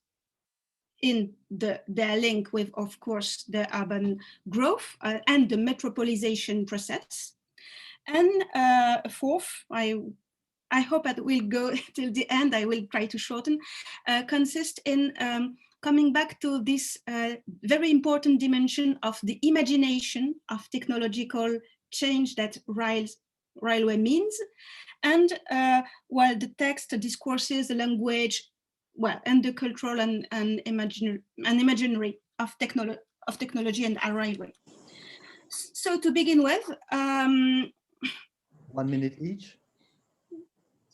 in their link with, of course, the urban growth and the metropolization process. And fourth, I hope that we'll go till the end, I will try to shorten, consist in coming back to this very important dimension of the imagination of technological change that railway means, and while the text, the discourses, the language, well, and the cultural and imaginary of technology and railway. So to begin with, 1 minute each.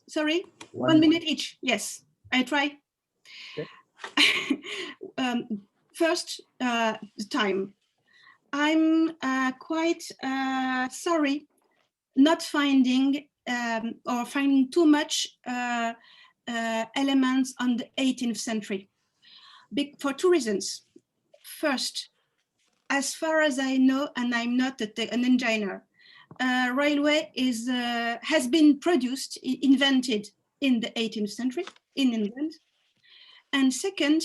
Sorry, 1 minute each. Yes, I try. Okay. First, time. I'm quite sorry not finding or finding too much elements on the 18th century, for 2 reasons. First, as far as I know, and I'm not an engineer, railway has been produced, invented in the 18th century in England. And second,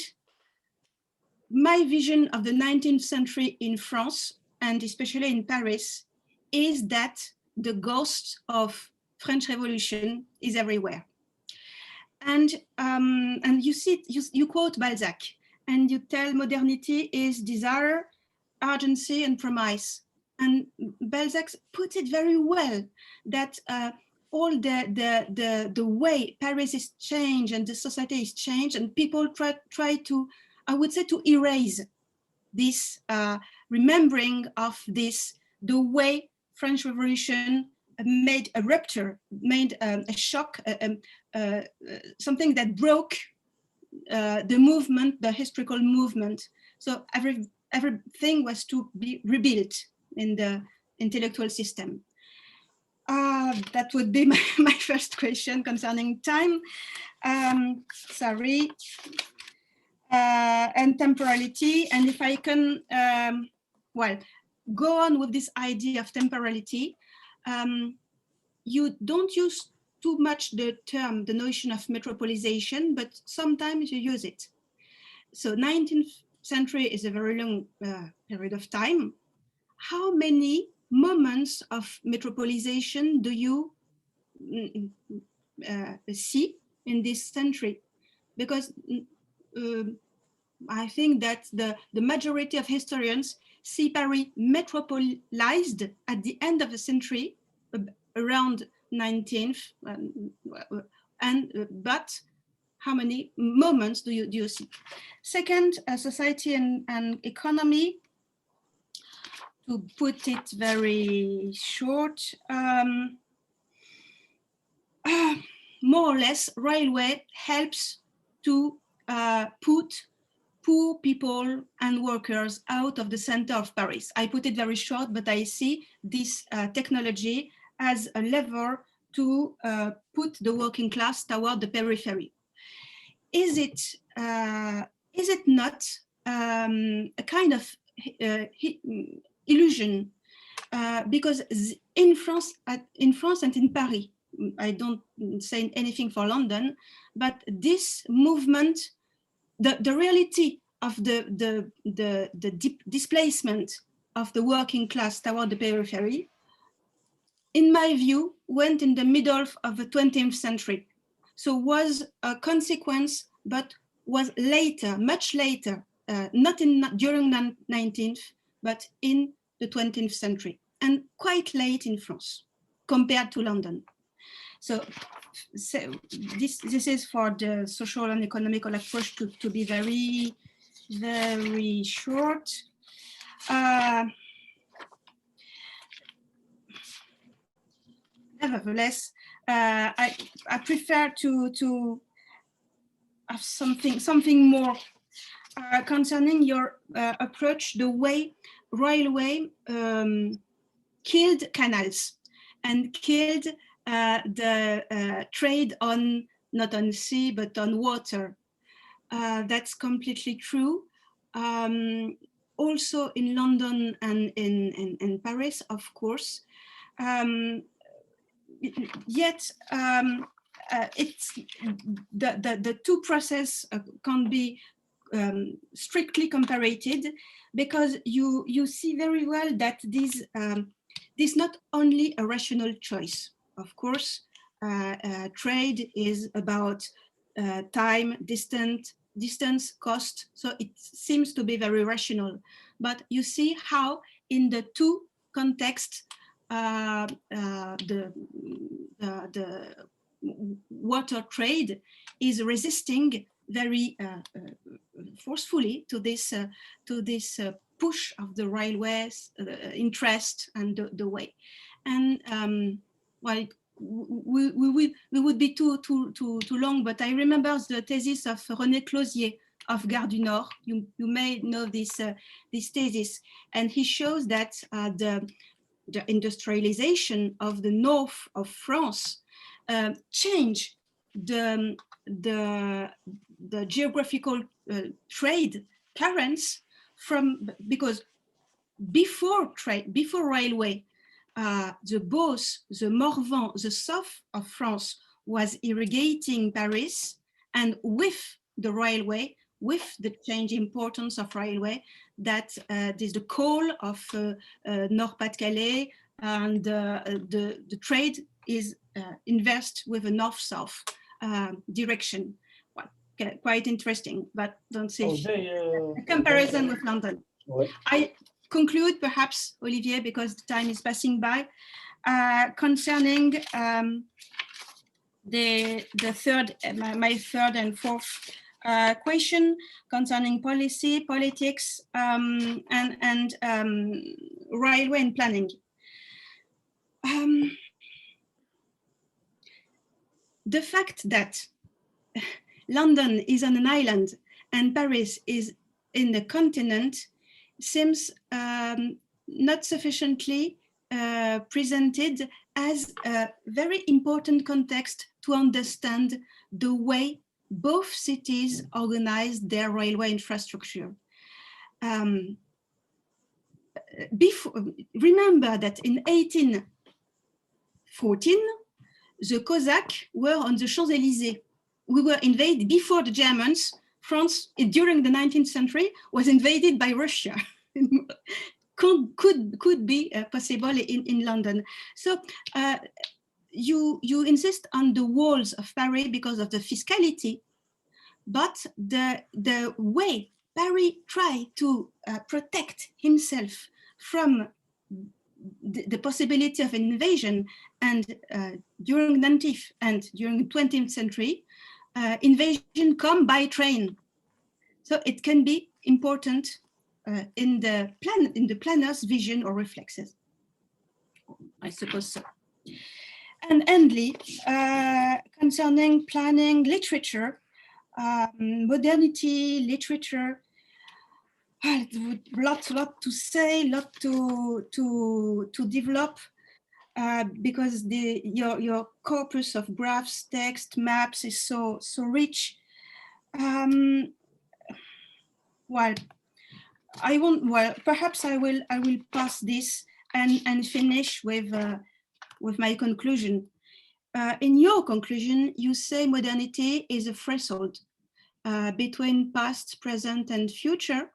my vision of the 19th century in France, and especially in Paris, is that the ghost of French Revolution is everywhere. And you see, you quote Balzac, and you tell modernity is desire, urgency, and promise. And Balzac put it very well, that all the way Paris is changed and the society is changed, and people try to, I would say, to erase this remembering of this, the way French Revolution made a rupture, made a shock, something that broke the movement, the historical movement. So everything was to be rebuilt in the intellectual system. That would be my first question concerning time. Sorry. And temporality. And if I can, well, go on with this idea of temporality, you don't use too much the notion of metropolization, but sometimes you use it. So 19th century is a very long period of time. How many moments of metropolization do you see in this century? Because I think that the majority of historians see Paris metropolized at the end of the century, around 19th, but how many moments do you see? Second, society and economy. To put it very short, more or less, railway helps to put poor people and workers out of the center of Paris. I put it very short, but I see this technology as a lever to put the working class toward the periphery. Is it not a kind of illusion? Because in France and in Paris, I don't say anything for London, but this movement, the reality of the displacement of the working class toward the periphery, in my view, went in the middle of the 20th century. So was a consequence, but was later, much later, not during the 19th, but in the 20th century, and quite late in France compared to London. So this is for the social and economical approach to be very, very short. Nevertheless, I prefer to have something more concerning your approach, the way railway killed canals and killed the trade on, not on sea, but on water. That's completely true. Also in London and in Paris, of course. Yet it's the two processes can be strictly comparated, because you see very well that this not only a rational choice. Of course, trade is about time, distance, cost. So it seems to be very rational. But you see how in the two contexts, the water trade is resisting very forcefully to this push of the railways interest and the way. And well, we would be too long, but I remember the thesis of René Closier of Gare du Nord. You may know this thesis, and he shows that the industrialization of the north of France changed the geographical trade currents because before railway, the Beauce, the Morvan, the south of France was irrigating Paris, and with the railway, with the change importance of railway, that is the call of Nord-Pas-de-Calais, and the trade is invest with a north-south direction. Well, quite interesting, but don't say a comparison with London. Ouais. I conclude perhaps, Olivier, because the time is passing by, concerning the third, my third and fourth question concerning policy, politics, and railway and planning. The fact that London is on an island and Paris is in the continent seems not sufficiently presented as a very important context to understand the way both cities organize their railway infrastructure. Remember that in 1814, the Cossacks were on the Champs-Élysées. We were invaded before the Germans. France, during the 19th century, was invaded by Russia. could be possible in London. So you insist on the walls of Paris because of the fiscality, but the way Paris tried to protect himself from the possibility of an invasion, and during the 19th and during the 20th century, invasion come by train. So it can be important in the planner's vision or reflexes. I suppose so. And endly, concerning planning literature, modernity literature, lot to say, lot to develop, because your corpus of graphs, text, maps is so rich. Well, perhaps I will pass this and finish with my conclusion. In your conclusion, you say modernity is a threshold between past, present, and future.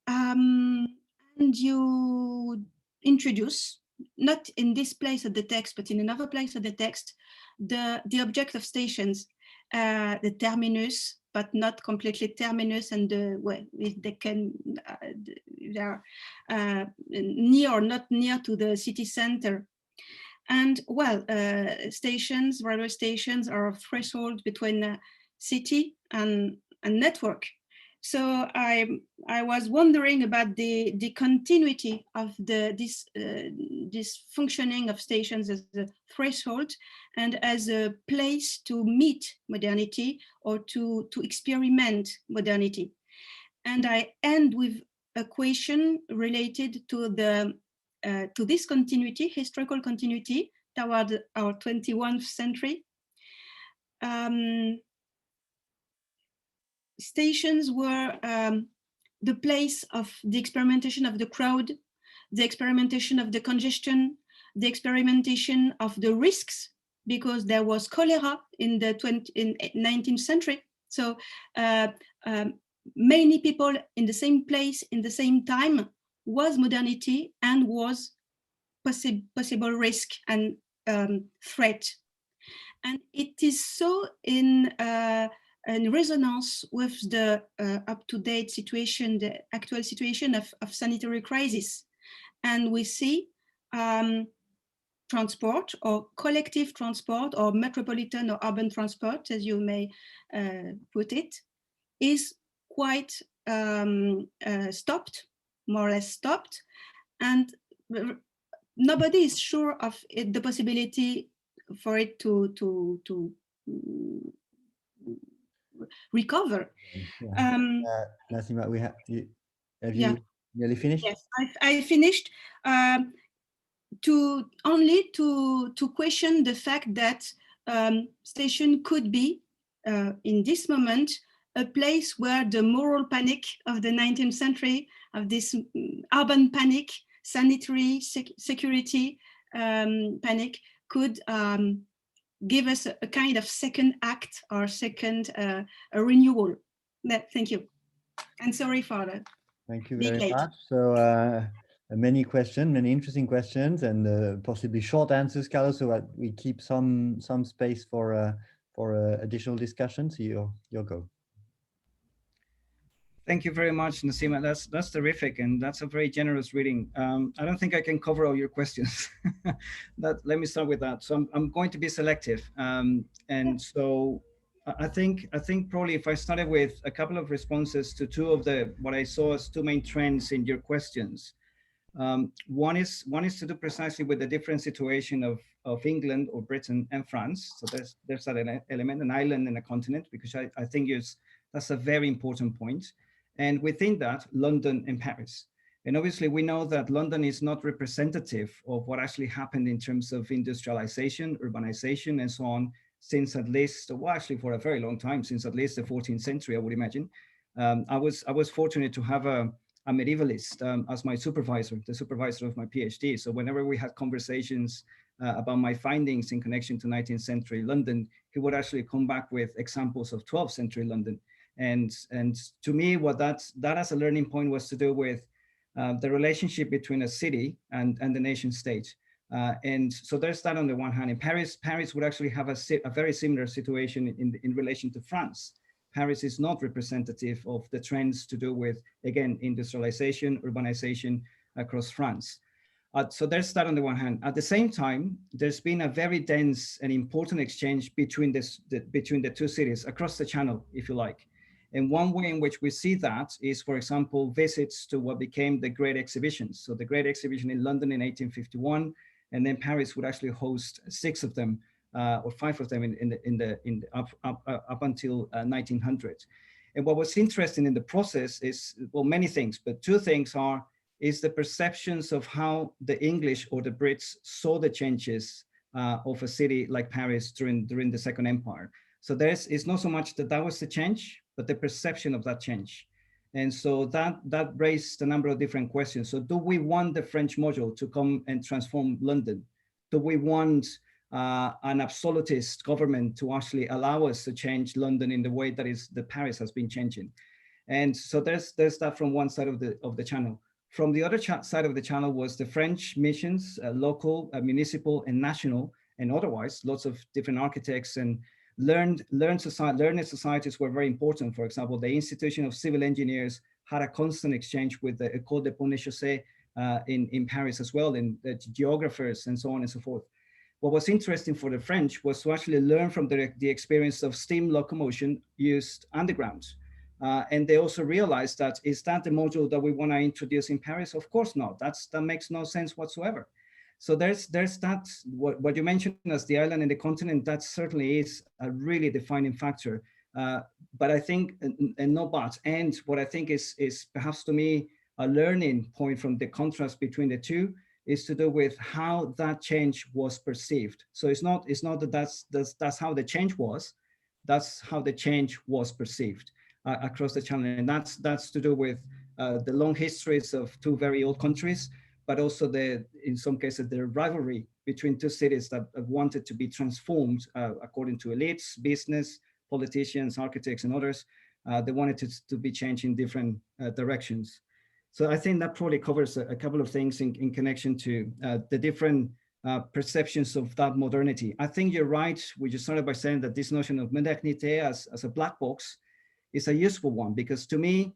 And you introduce, not in this place of the text, but in another place of the text, the object of stations, the terminus, but not completely terminus, and they are near or not near to the city center. And well, stations, railway stations are a threshold between city and network. So I was wondering about the continuity of this functioning of stations as a threshold and as a place to meet modernity or to experiment modernity. And I end with a question related to this continuity, historical continuity toward our 21st century. Stations were the place of the experimentation of the crowd, the experimentation of the congestion, the experimentation of the risks, because there was cholera in the 19th century. So many people in the same place, in the same time, was modernity and was possible risk and threat. And it is so in resonance with the up-to-date situation, the actual situation of sanitary crisis. And we see transport or collective transport or metropolitan or urban transport, as you may put it, is quite stopped, more or less stopped. And nobody is sure of the possibility for it to recover. Yeah. Nassima, have you nearly finished? Yes, I finished. To question the fact that station could be in this moment a place where the moral panic of the 19th century, of this urban panic, sanitary security panic, could give us a kind of second act or second a renewal. Thank you. And sorry for that. Thank you very much. So many interesting questions, and possibly short answers, Carlos, so that we keep some space for additional discussion. So your go. Thank you very much, Nassima. That's terrific, and that's a very generous reading. I don't think I can cover all your questions. Let me start with that. So I'm going to be selective, and so I think probably if I started with a couple of responses to two of what I saw as two main trends in your questions. One is to do precisely with the different situation of England or Britain and France. So there's that element, an island and a continent, because I think that's a very important point. And within that, London and Paris. And obviously we know that London is not representative of what actually happened in terms of industrialization, urbanization, and so on, since at least, well, actually for a very long time, since at least the 14th century, I would imagine. I was fortunate to have a medievalist as my supervisor, the supervisor of my PhD. So whenever we had conversations about my findings in connection to 19th century London, he would actually come back with examples of 12th century London. And to me, what that as a learning point was to do with the relationship between a city and the nation state. And so there's that on the one hand. In Paris would actually have a very similar situation in relation to France. Paris is not representative of the trends to do with, again, industrialization, urbanization across France. So there's that on the one hand. At the same time, there's been a very dense and important exchange between the two cities across the channel, if you like. And one way in which we see that is, for example, visits to what became the Great Exhibitions. So the Great Exhibition in London in 1851, and then Paris would actually host 6 of them or 5 of them up until 1900. And what was interesting in the process is, well, many things, but 2 things is the perceptions of how the English or the Brits saw the changes of a city like Paris during the Second Empire. So it's not so much that was the change, but the perception of that change. And so that raised a number of different questions. So do we want the French model to come and transform London? Do we want an absolutist government to actually allow us to change London in the way that Paris has been changing? And so there's that from one side of the channel. From the other side of the channel was the French missions, local, municipal, and national, and otherwise, lots of different architects and learned societies were very important. For example, the Institution of Civil Engineers had a constant exchange with the École des Ponts et Chaussées in Paris as well, and the geographers and so on and so forth. What was interesting for the French was to actually learn from the experience of steam locomotion used underground. And they also realized that, is that the module that we want to introduce in Paris? Of course not. That makes no sense whatsoever. So there's that, what you mentioned as the island and the continent, that certainly is a really defining factor. But I think, and what I think is perhaps to me a learning point from the contrast between the two is to do with how that change was perceived. So it's not that that's how the change was, that's how the change was perceived across the channel. And that's to do with the long histories of 2 very old countries, but also in some cases, the rivalry between 2 cities that wanted to be transformed according to elites, business, politicians, architects, and others. They wanted to be changed in different directions. So I think that probably covers a couple of things in connection to the different perceptions of that modernity. I think you're right. We just started by saying that this notion of modernité as a black box is a useful one, because to me,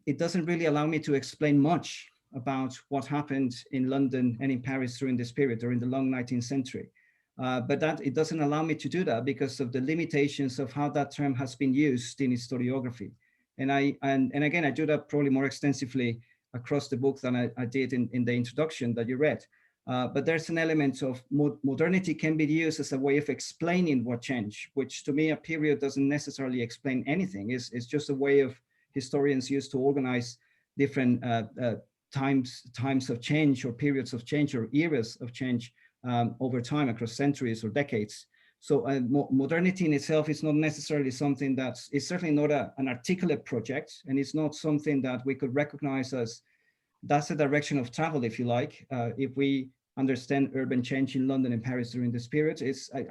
it doesn't really allow me to explain much about what happened in London and in Paris during this period, during the long 19th century. But that it doesn't allow me to do that because of the limitations of how that term has been used in historiography. And again, I do that probably more extensively across the book than I did in the introduction that you read. But there's an element of modernity can be used as a way of explaining what changed, which to me, a period doesn't necessarily explain anything. It's just a way of historians use to organize different times of change or periods of change or eras of change over time across centuries or decades. So modernity in itself is not necessarily something it's certainly not an articulate project, and it's not something that we could recognize as that's a direction of travel, if you like. If we understand urban change in London and Paris during this period,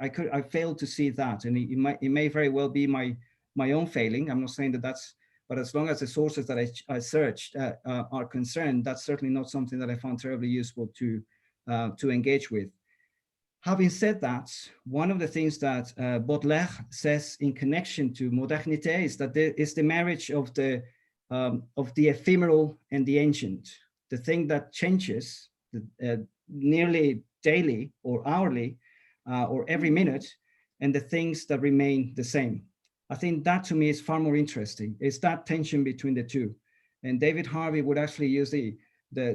I failed to see that, and it may very well be my own failing. I'm not saying that's, but as long as the sources that I searched are concerned, that's certainly not something that I found terribly useful to engage with. Having said that, one of the things that Baudelaire says in connection to modernité is that there is the marriage of the ephemeral and the ancient, the thing that changes nearly daily or hourly or every minute, and the things that remain the same. I think that to me is far more interesting. It's that tension between the two. And David Harvey would actually use the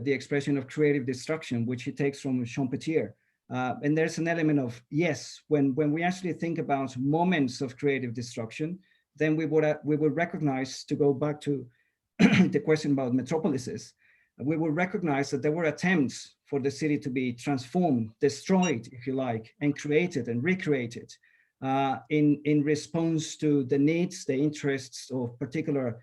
expression of creative destruction, which he takes from Champetier. And there's an element of, yes, when we actually think about moments of creative destruction, then we would recognize, to go back to the question about metropolises, we will recognize that there were attempts for the city to be transformed, destroyed, if you like, and created and recreated in response to the needs, the interests of particular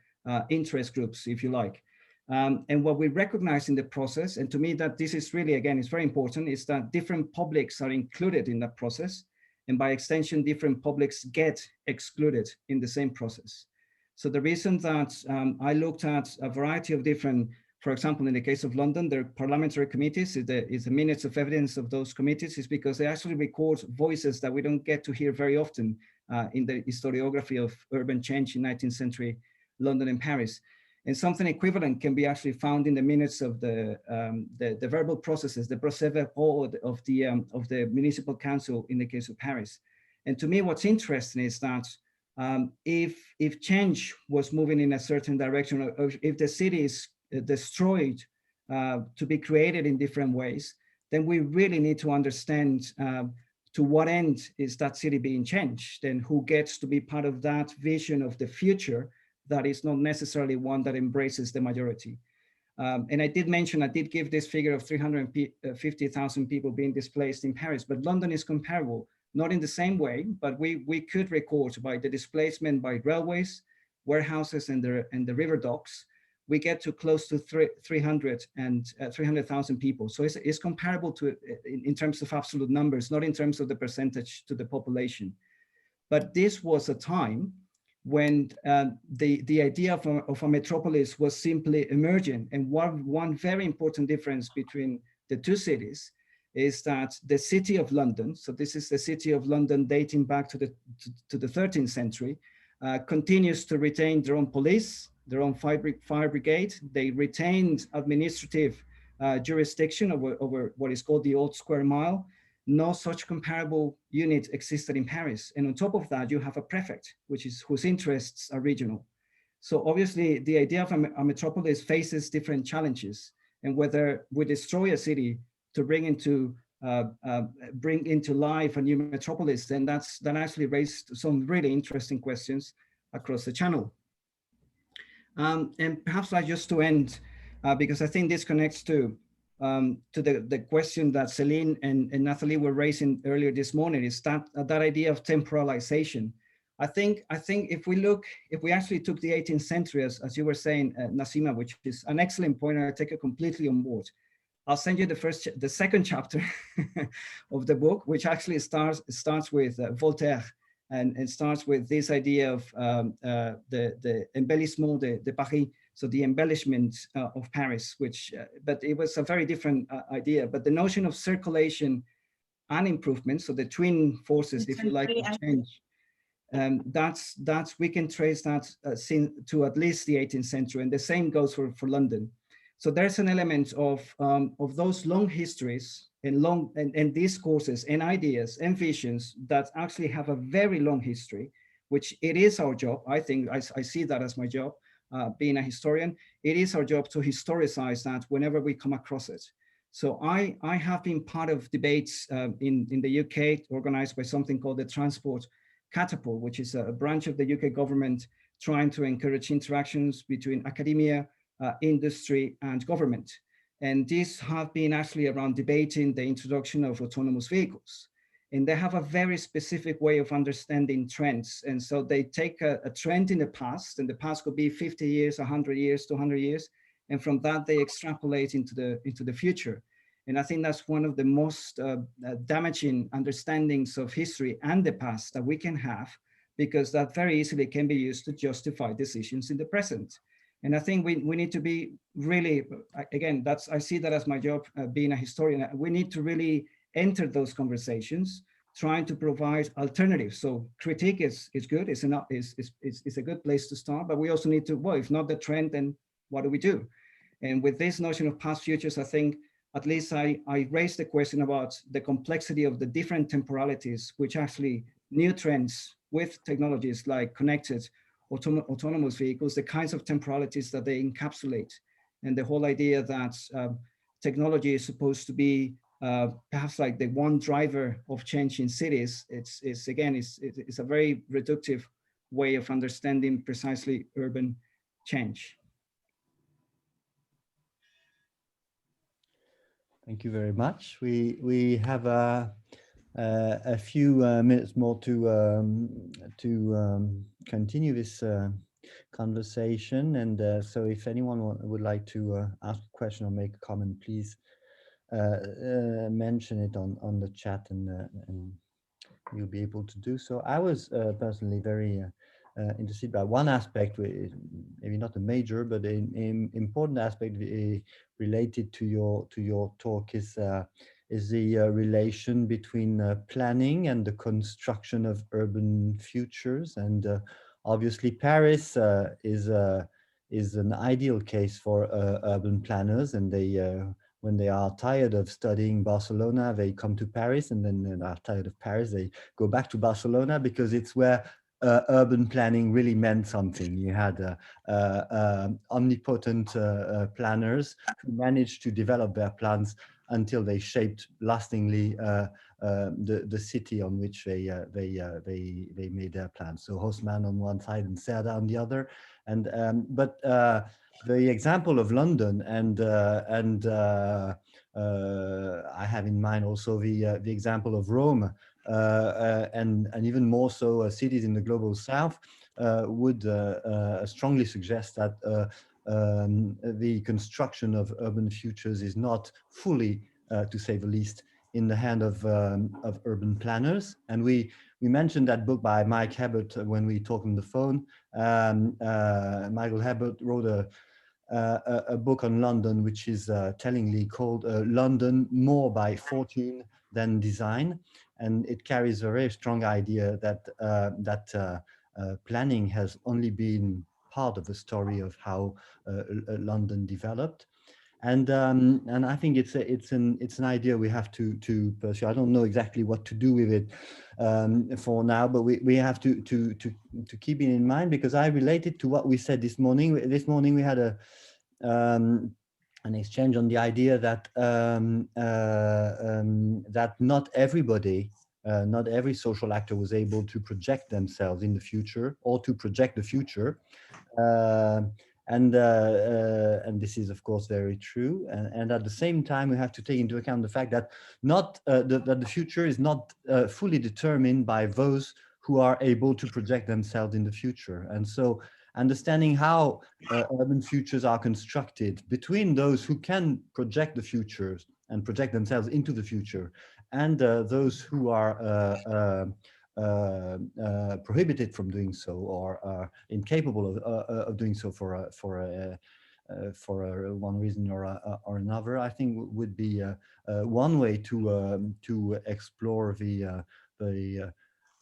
interest groups, if you like. And what we recognize in the process, and to me that this is really, again, is very important, is that different publics are included in that process. And by extension, different publics get excluded in the same process. So the reason that I looked at a variety of different, for example, in the case of London, there are parliamentary committees, is the minutes of evidence of those committees, is because they actually record voices that we don't get to hear very often in the historiography of urban change in 19th century London and Paris. And something equivalent can be actually found in the minutes of the verbal processes, the procès-verbaux of the municipal council in the case of Paris. And to me, what's interesting is that if change was moving in a certain direction, or if the city is destroyed to be created in different ways, then we really need to understand to what end is that city being changed, and who gets to be part of that vision of the future that is not necessarily one that embraces the majority. And I did give this figure of 350,000 people being displaced in Paris, but London is comparable, not in the same way, but we could record by the displacement by railways, warehouses, and the river docks, we get to close to 300,000 people. So it's comparable to, in terms of absolute numbers, not in terms of the percentage to the population. But this was a time when the idea of a metropolis was simply emerging. And one very important difference between the two cities is that the city of London, so this is the city of London dating back to the 13th century, continues to retain their own police, their own fire brigade. They retained administrative jurisdiction over what is called the Old Square Mile. No such comparable unit existed in Paris. And on top of that, you have a prefect, whose interests are regional. So obviously the idea of a metropolis faces different challenges, and whether we destroy a city to bring into life a new metropolis, then that actually raised some really interesting questions across the channel. And perhaps just to end, because I think this connects to the question that Céline and Nathalie were raising earlier this morning, is that idea of temporalization. I think if we actually took the 18th century, as you were saying, Nassima, which is an excellent point, and I take it completely on board. I'll send you the second chapter of the book, which actually starts with Voltaire, and starts with this idea of the embellissement de Paris, so the embellishment of Paris, but it was a very different idea. But the notion of circulation and improvement, so the twin forces, if you like, of change, we can trace that to at least the 18th century, and the same goes for London. So there's an element of those long histories and discourses and ideas and visions that actually have a very long history, which it is our job. I think I see that as my job, being a historian. It is our job to historicize that whenever we come across it. So I have been part of debates in the UK organized by something called the Transport Catapult, which is a branch of the UK government trying to encourage interactions between academia, industry, and government. And these have been actually around debating the introduction of autonomous vehicles. And they have a very specific way of understanding trends. And so they take a trend in the past, and the past could be 50 years, 100 years, 200 years. And from that, they extrapolate into the future. And I think that's one of the most damaging understandings of history and the past that we can have, because that very easily can be used to justify decisions in the present. And I think we need to be really, again, I see that as my job, being a historian. We need to really enter those conversations, trying to provide alternatives. So critique is good, it's a good place to start, but we also need to, well, if not the trend, then what do we do? And with this notion of past futures, I think at least I raised the question about the complexity of the different temporalities, which actually new trends with technologies like connected autonomous vehicles, the kinds of temporalities that they encapsulate, and the whole idea that technology is supposed to be perhaps like the one driver of change in cities. It's a very reductive way of understanding precisely urban change. Thank you very much. We have a few minutes more to continue this conversation, and so if anyone would like to ask a question or make a comment, please mention it on the chat, and you'll be able to do so. I was personally very interested by one aspect, maybe not a major, but an important aspect related to your talk, is the relation between planning and the construction of urban futures. And obviously Paris is is an ideal case for urban planners, and they when they are tired of studying Barcelona, they come to Paris, and then they are tired of Paris, they go back to Barcelona, because it's where urban planning really meant something. You had omnipotent planners who managed to develop their plans until they shaped lastingly the city on which they made their plans. So Haussmann on one side and Cerda on the other, and but the example of London and I have in mind also the example of Rome, and even more so cities in the global south, would strongly suggest that the construction of urban futures is not fully, to say the least, in the hand of urban planners. And we mentioned that book by Mike Hebert when we talked on the phone. Michael Hebert wrote a book on London, which is tellingly called London More by Fortune Than Design. And it carries a very strong idea that planning has only been part of the story of how London developed. And I think it's an idea we have to pursue. I don't know exactly what to do with it for now, but we have to keep it in mind, because I related to what we said this morning. This morning we had an exchange on the idea that that not everybody, not every social actor was able to project themselves in the future or to project the future. And this is, of course, very true. And at the same time, we have to take into account the fact that that the future is not fully determined by those who are able to project themselves in the future. And so understanding how urban futures are constructed between those who can project the futures and project themselves into the future, and those who are prohibited from doing so, or incapable of doing so for one reason or another, I think would be one way to explore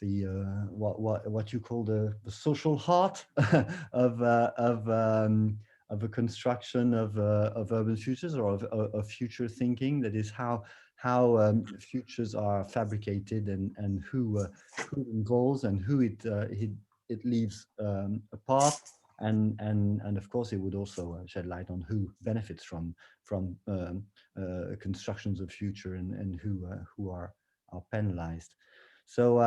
what you call the social heart of the construction of urban futures, or of future thinking. That is how futures are fabricated, and who involves, and who it leaves apart, and of course it would also shed light on who benefits from constructions of future, and who are penalized. So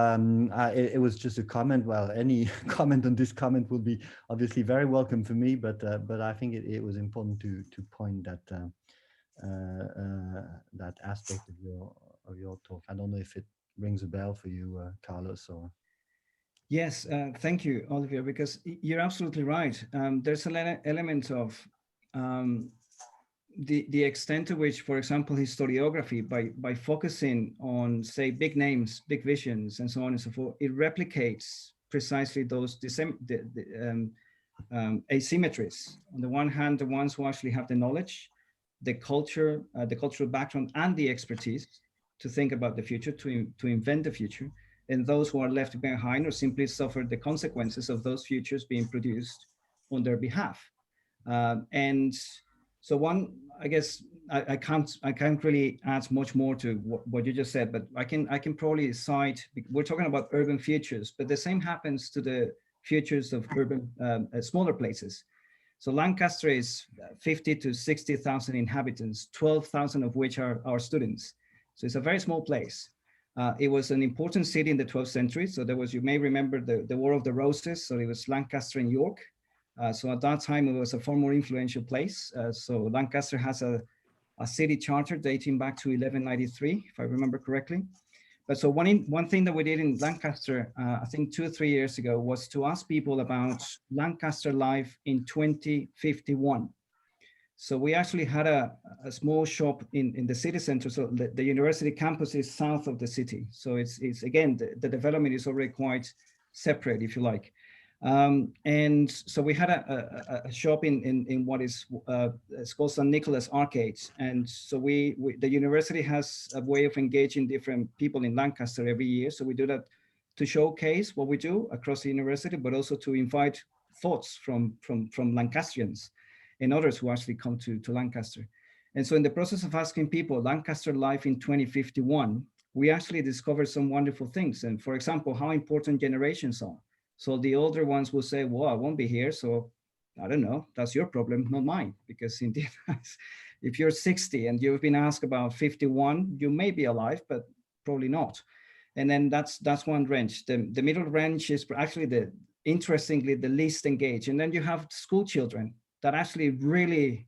it was just a comment. Well, any comment on this comment will be obviously very welcome for me, but I think it was important to point that that aspect of your talk. I don't know if it rings a bell for you, Carlos, or. Yes, thank you, Olivier, because you're absolutely right. There's an element of the extent to which, for example, historiography, by focusing on, say, big names, big visions, and so on and so forth, it replicates precisely those asymmetries. On the one hand, the ones who actually have the knowledge, the culture, the cultural background, and the expertise to think about the future, to invent the future, and those who are left behind or simply suffer the consequences of those futures being produced on their behalf. And so one, I guess, I can't really add much more to what you just said, but I can probably cite, we're talking about urban futures, but the same happens to the futures of urban smaller places. So Lancaster is 50 to 60,000 inhabitants, 12,000 of which are our students. So it's a very small place. It was an important city in the 12th century. So there was, you may remember the War of the Roses. So it was Lancaster and York. So at that time, it was a far more influential place. So Lancaster has a city charter dating back to 1193, if I remember correctly. But so one thing that we did in Lancaster, I think 2 or 3 years ago, was to ask people about Lancaster life in 2051. So we actually had a small shop in the city center. So the university campus is south of the city. So it's again, the development is already quite separate, if you like. And so we had a shop in what is it's called St. Nicholas Arcades. And so the university has a way of engaging different people in Lancaster every year. So we do that to showcase what we do across the university, but also to invite thoughts from Lancastrians and others who actually come to Lancaster. And so in the process of asking people, Lancaster life in 2051, we actually discovered some wonderful things. And for example, how important generations are. So the older ones will say, well, I won't be here, so I don't know, that's your problem, not mine. Because indeed, if you're 60 and you've been asked about 51, you may be alive, but probably not. And then that's one range. The middle range is actually interestingly, the least engaged. And then you have school children that actually really,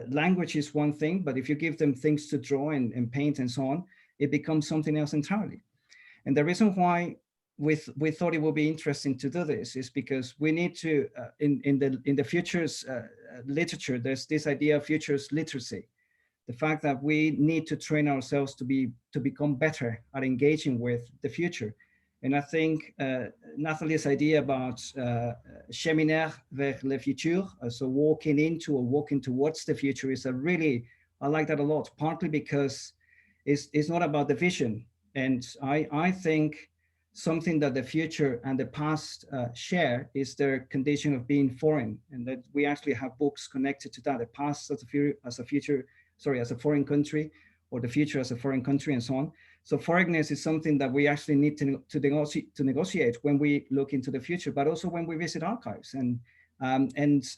language is one thing, but if you give them things to draw and paint and so on, it becomes something else entirely. And the reason why we thought it would be interesting to do this is because we need to, in the futures literature, there's this idea of futures literacy. The fact that we need to train ourselves to become better at engaging with the future. And I think Nathalie's idea about cheminer vers le futur, so walking into or walking towards the future, is I like that a lot, partly because it's not about the vision. And I think something that the future and the past share is their condition of being foreign, and that we actually have books connected to that, the past as a foreign country, or the future as a foreign country, and so on. So foreignness is something that we actually need to negotiate when we look into the future, but also when we visit archives. And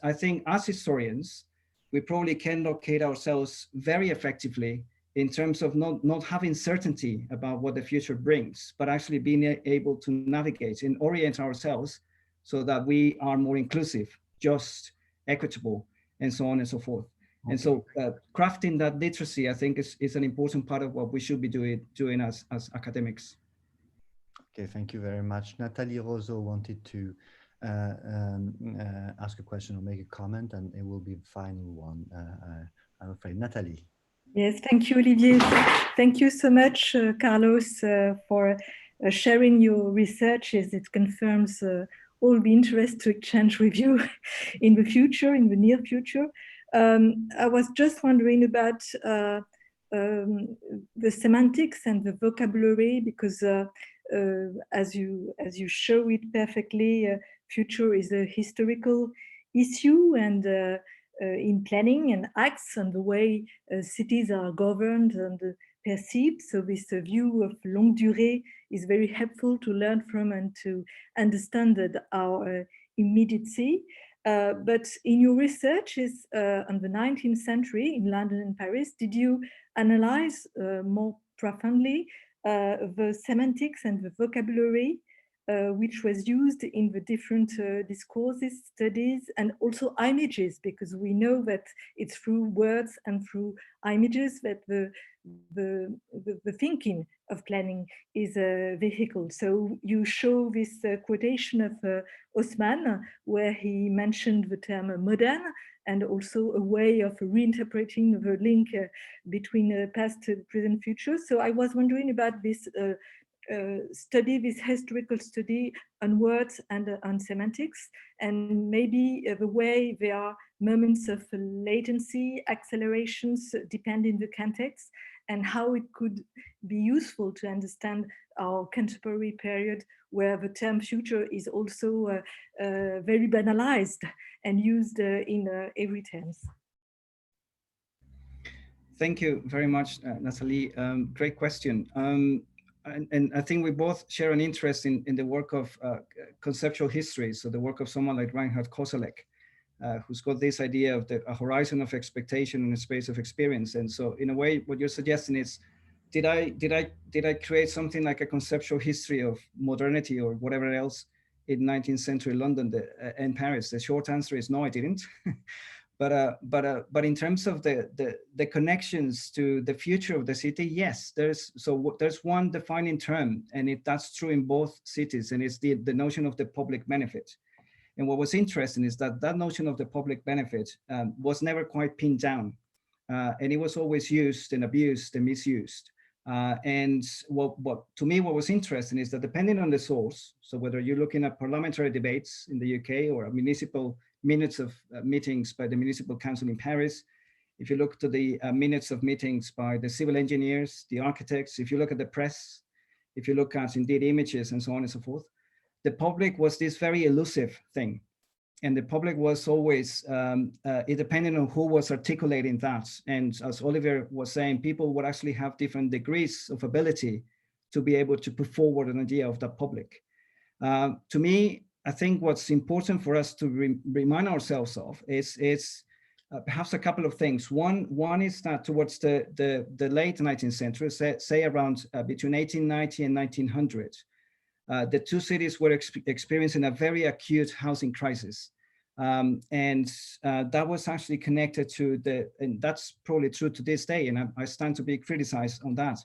I think as historians, we probably can locate ourselves very effectively in terms of not having certainty about what the future brings, but actually being able to navigate and orient ourselves so that we are more inclusive, just, equitable, and so on and so forth. Okay. And so crafting that literacy, I think, is an important part of what we should be doing as academics. Okay, thank you very much. Nathalie Roseau wanted to ask a question or make a comment, and it will be the final one, I'm afraid. Nathalie. Yes, thank you, Olivier. Thank you so much, Carlos, for sharing your research, as it confirms all the interest to exchange with you in the future, in the near future. I was just wondering about the semantics and the vocabulary, because as you show it perfectly, future is a historical issue, and in planning and acts and the way cities are governed and perceived. So this view of longue durée is very helpful to learn from and to understand our immediacy. But in your research on the 19th century in London and Paris, did you analyze more profoundly the semantics and the vocabulary which was used in the different discourses, studies, and also images, because we know that it's through words and through images that the thinking of planning is a vehicle. So you show this quotation of Haussmann, where he mentioned the term modern, and also a way of reinterpreting the link between past, present, future. So I was wondering about this study, this historical study on words and on semantics, and maybe the way there are moments of latency, accelerations, depending the context, and how it could be useful to understand our contemporary period, where the term future is also very banalized and used in every terms. Thank you very much, Nathalie. Great question. And I think we both share an interest in the work of conceptual history. So the work of someone like Reinhard Koselleck, who's got this idea of a horizon of expectation and a space of experience. And so in a way, what you're suggesting is, did I create something like a conceptual history of modernity or whatever else in 19th century London and Paris? The short answer is no, I didn't. But in terms of the connections to the future of the city, yes, there's one defining term, and that's true in both cities, and it's the notion of the public benefit. And what was interesting is that notion of the public benefit was never quite pinned down, and it was always used and abused and misused. And what to me, what was interesting is that depending on the source, so whether you're looking at parliamentary debates in the UK or municipal minutes of meetings by the municipal council in Paris, if you look to the minutes of meetings by the civil engineers, the architects, if you look at the press, if you look at indeed images and so on and so forth, the public was this very elusive thing. the public was always, it depended on who was articulating that. And as Oliver was saying, people would actually have different degrees of ability to be able to put forward an idea of the public. To me, I think what's important for us to remind ourselves of is perhaps a couple of things. One is that towards the late 19th century, say around between 1890 and 1900, the two cities were experiencing a very acute housing crisis. And that was actually connected to and that's probably true to this day, and I stand to be criticized on that.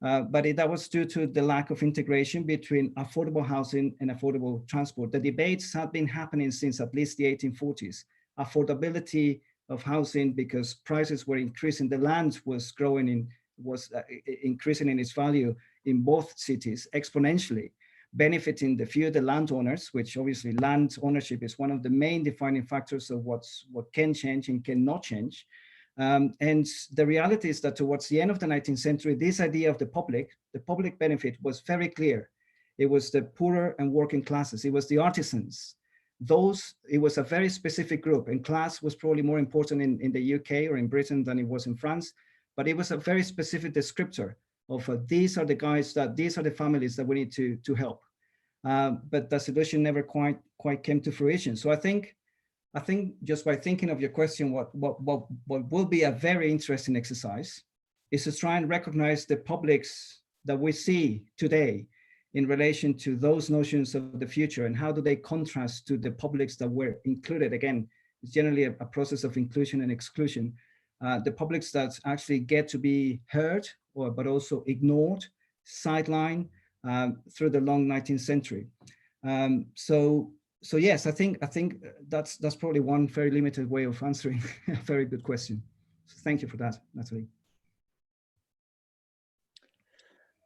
But that was due to the lack of integration between affordable housing and affordable transport. The debates had been happening since at least the 1840s. Affordability of housing, because prices were increasing, the land was growing was increasing in its value in both cities exponentially, benefiting the few, the landowners, which obviously land ownership is one of the main defining factors of what can change and cannot change. And the reality is that towards the end of the 19th century, this idea of the public benefit was very clear. It was the poorer and working classes. It was the artisans. It was a very specific group, and class was probably more important in the UK or in Britain than it was in France, but it was a very specific descriptor of these are the guys, these are the families that we need to help. But the solution never quite came to fruition. So I think just by thinking of your question, what will be a very interesting exercise is to try and recognize the publics that we see today in relation to those notions of the future, and how do they contrast to the publics that were included. Again, it's generally a process of inclusion and exclusion. The publics that actually get to be heard, but also ignored, sidelined through the long 19th century. So yes, I think that's probably one very limited way of answering a very good question. So thank you for that, Nathalie.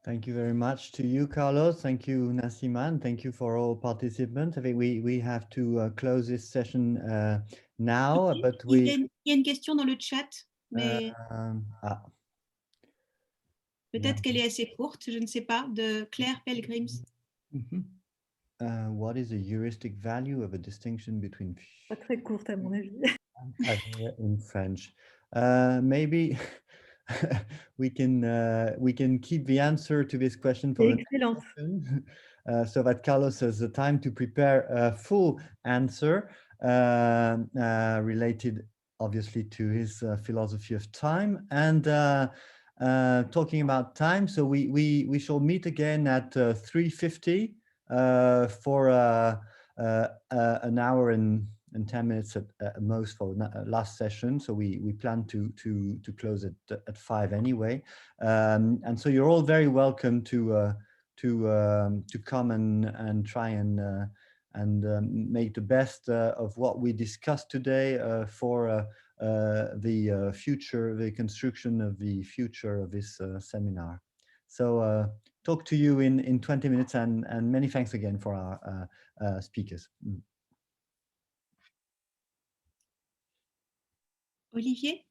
Thank you very much to you, Carlos. Thank you, Nassima, and thank you for all participants. I think we have to close this session now, but Il y a une question dans le chat, mais peut-être qu'elle est assez courte, je ne sais pas, de Claire Pelgrims. What is the heuristic value of a distinction between Pas très courte à mon avis. in French? Maybe we can keep the answer to this question for the next session, so that Carlos has the time to prepare a full answer related obviously to his philosophy of time. And talking about time, so we shall meet again at 3:50 for an hour and 10 minutes at most for last session. So we plan to close it at 5 anyway. And so you're all very welcome to come and try and make the best of what we discussed today for the future, the construction of the future of this seminar. So talk to you in 20 minutes, and many thanks again for our speakers. Olivier?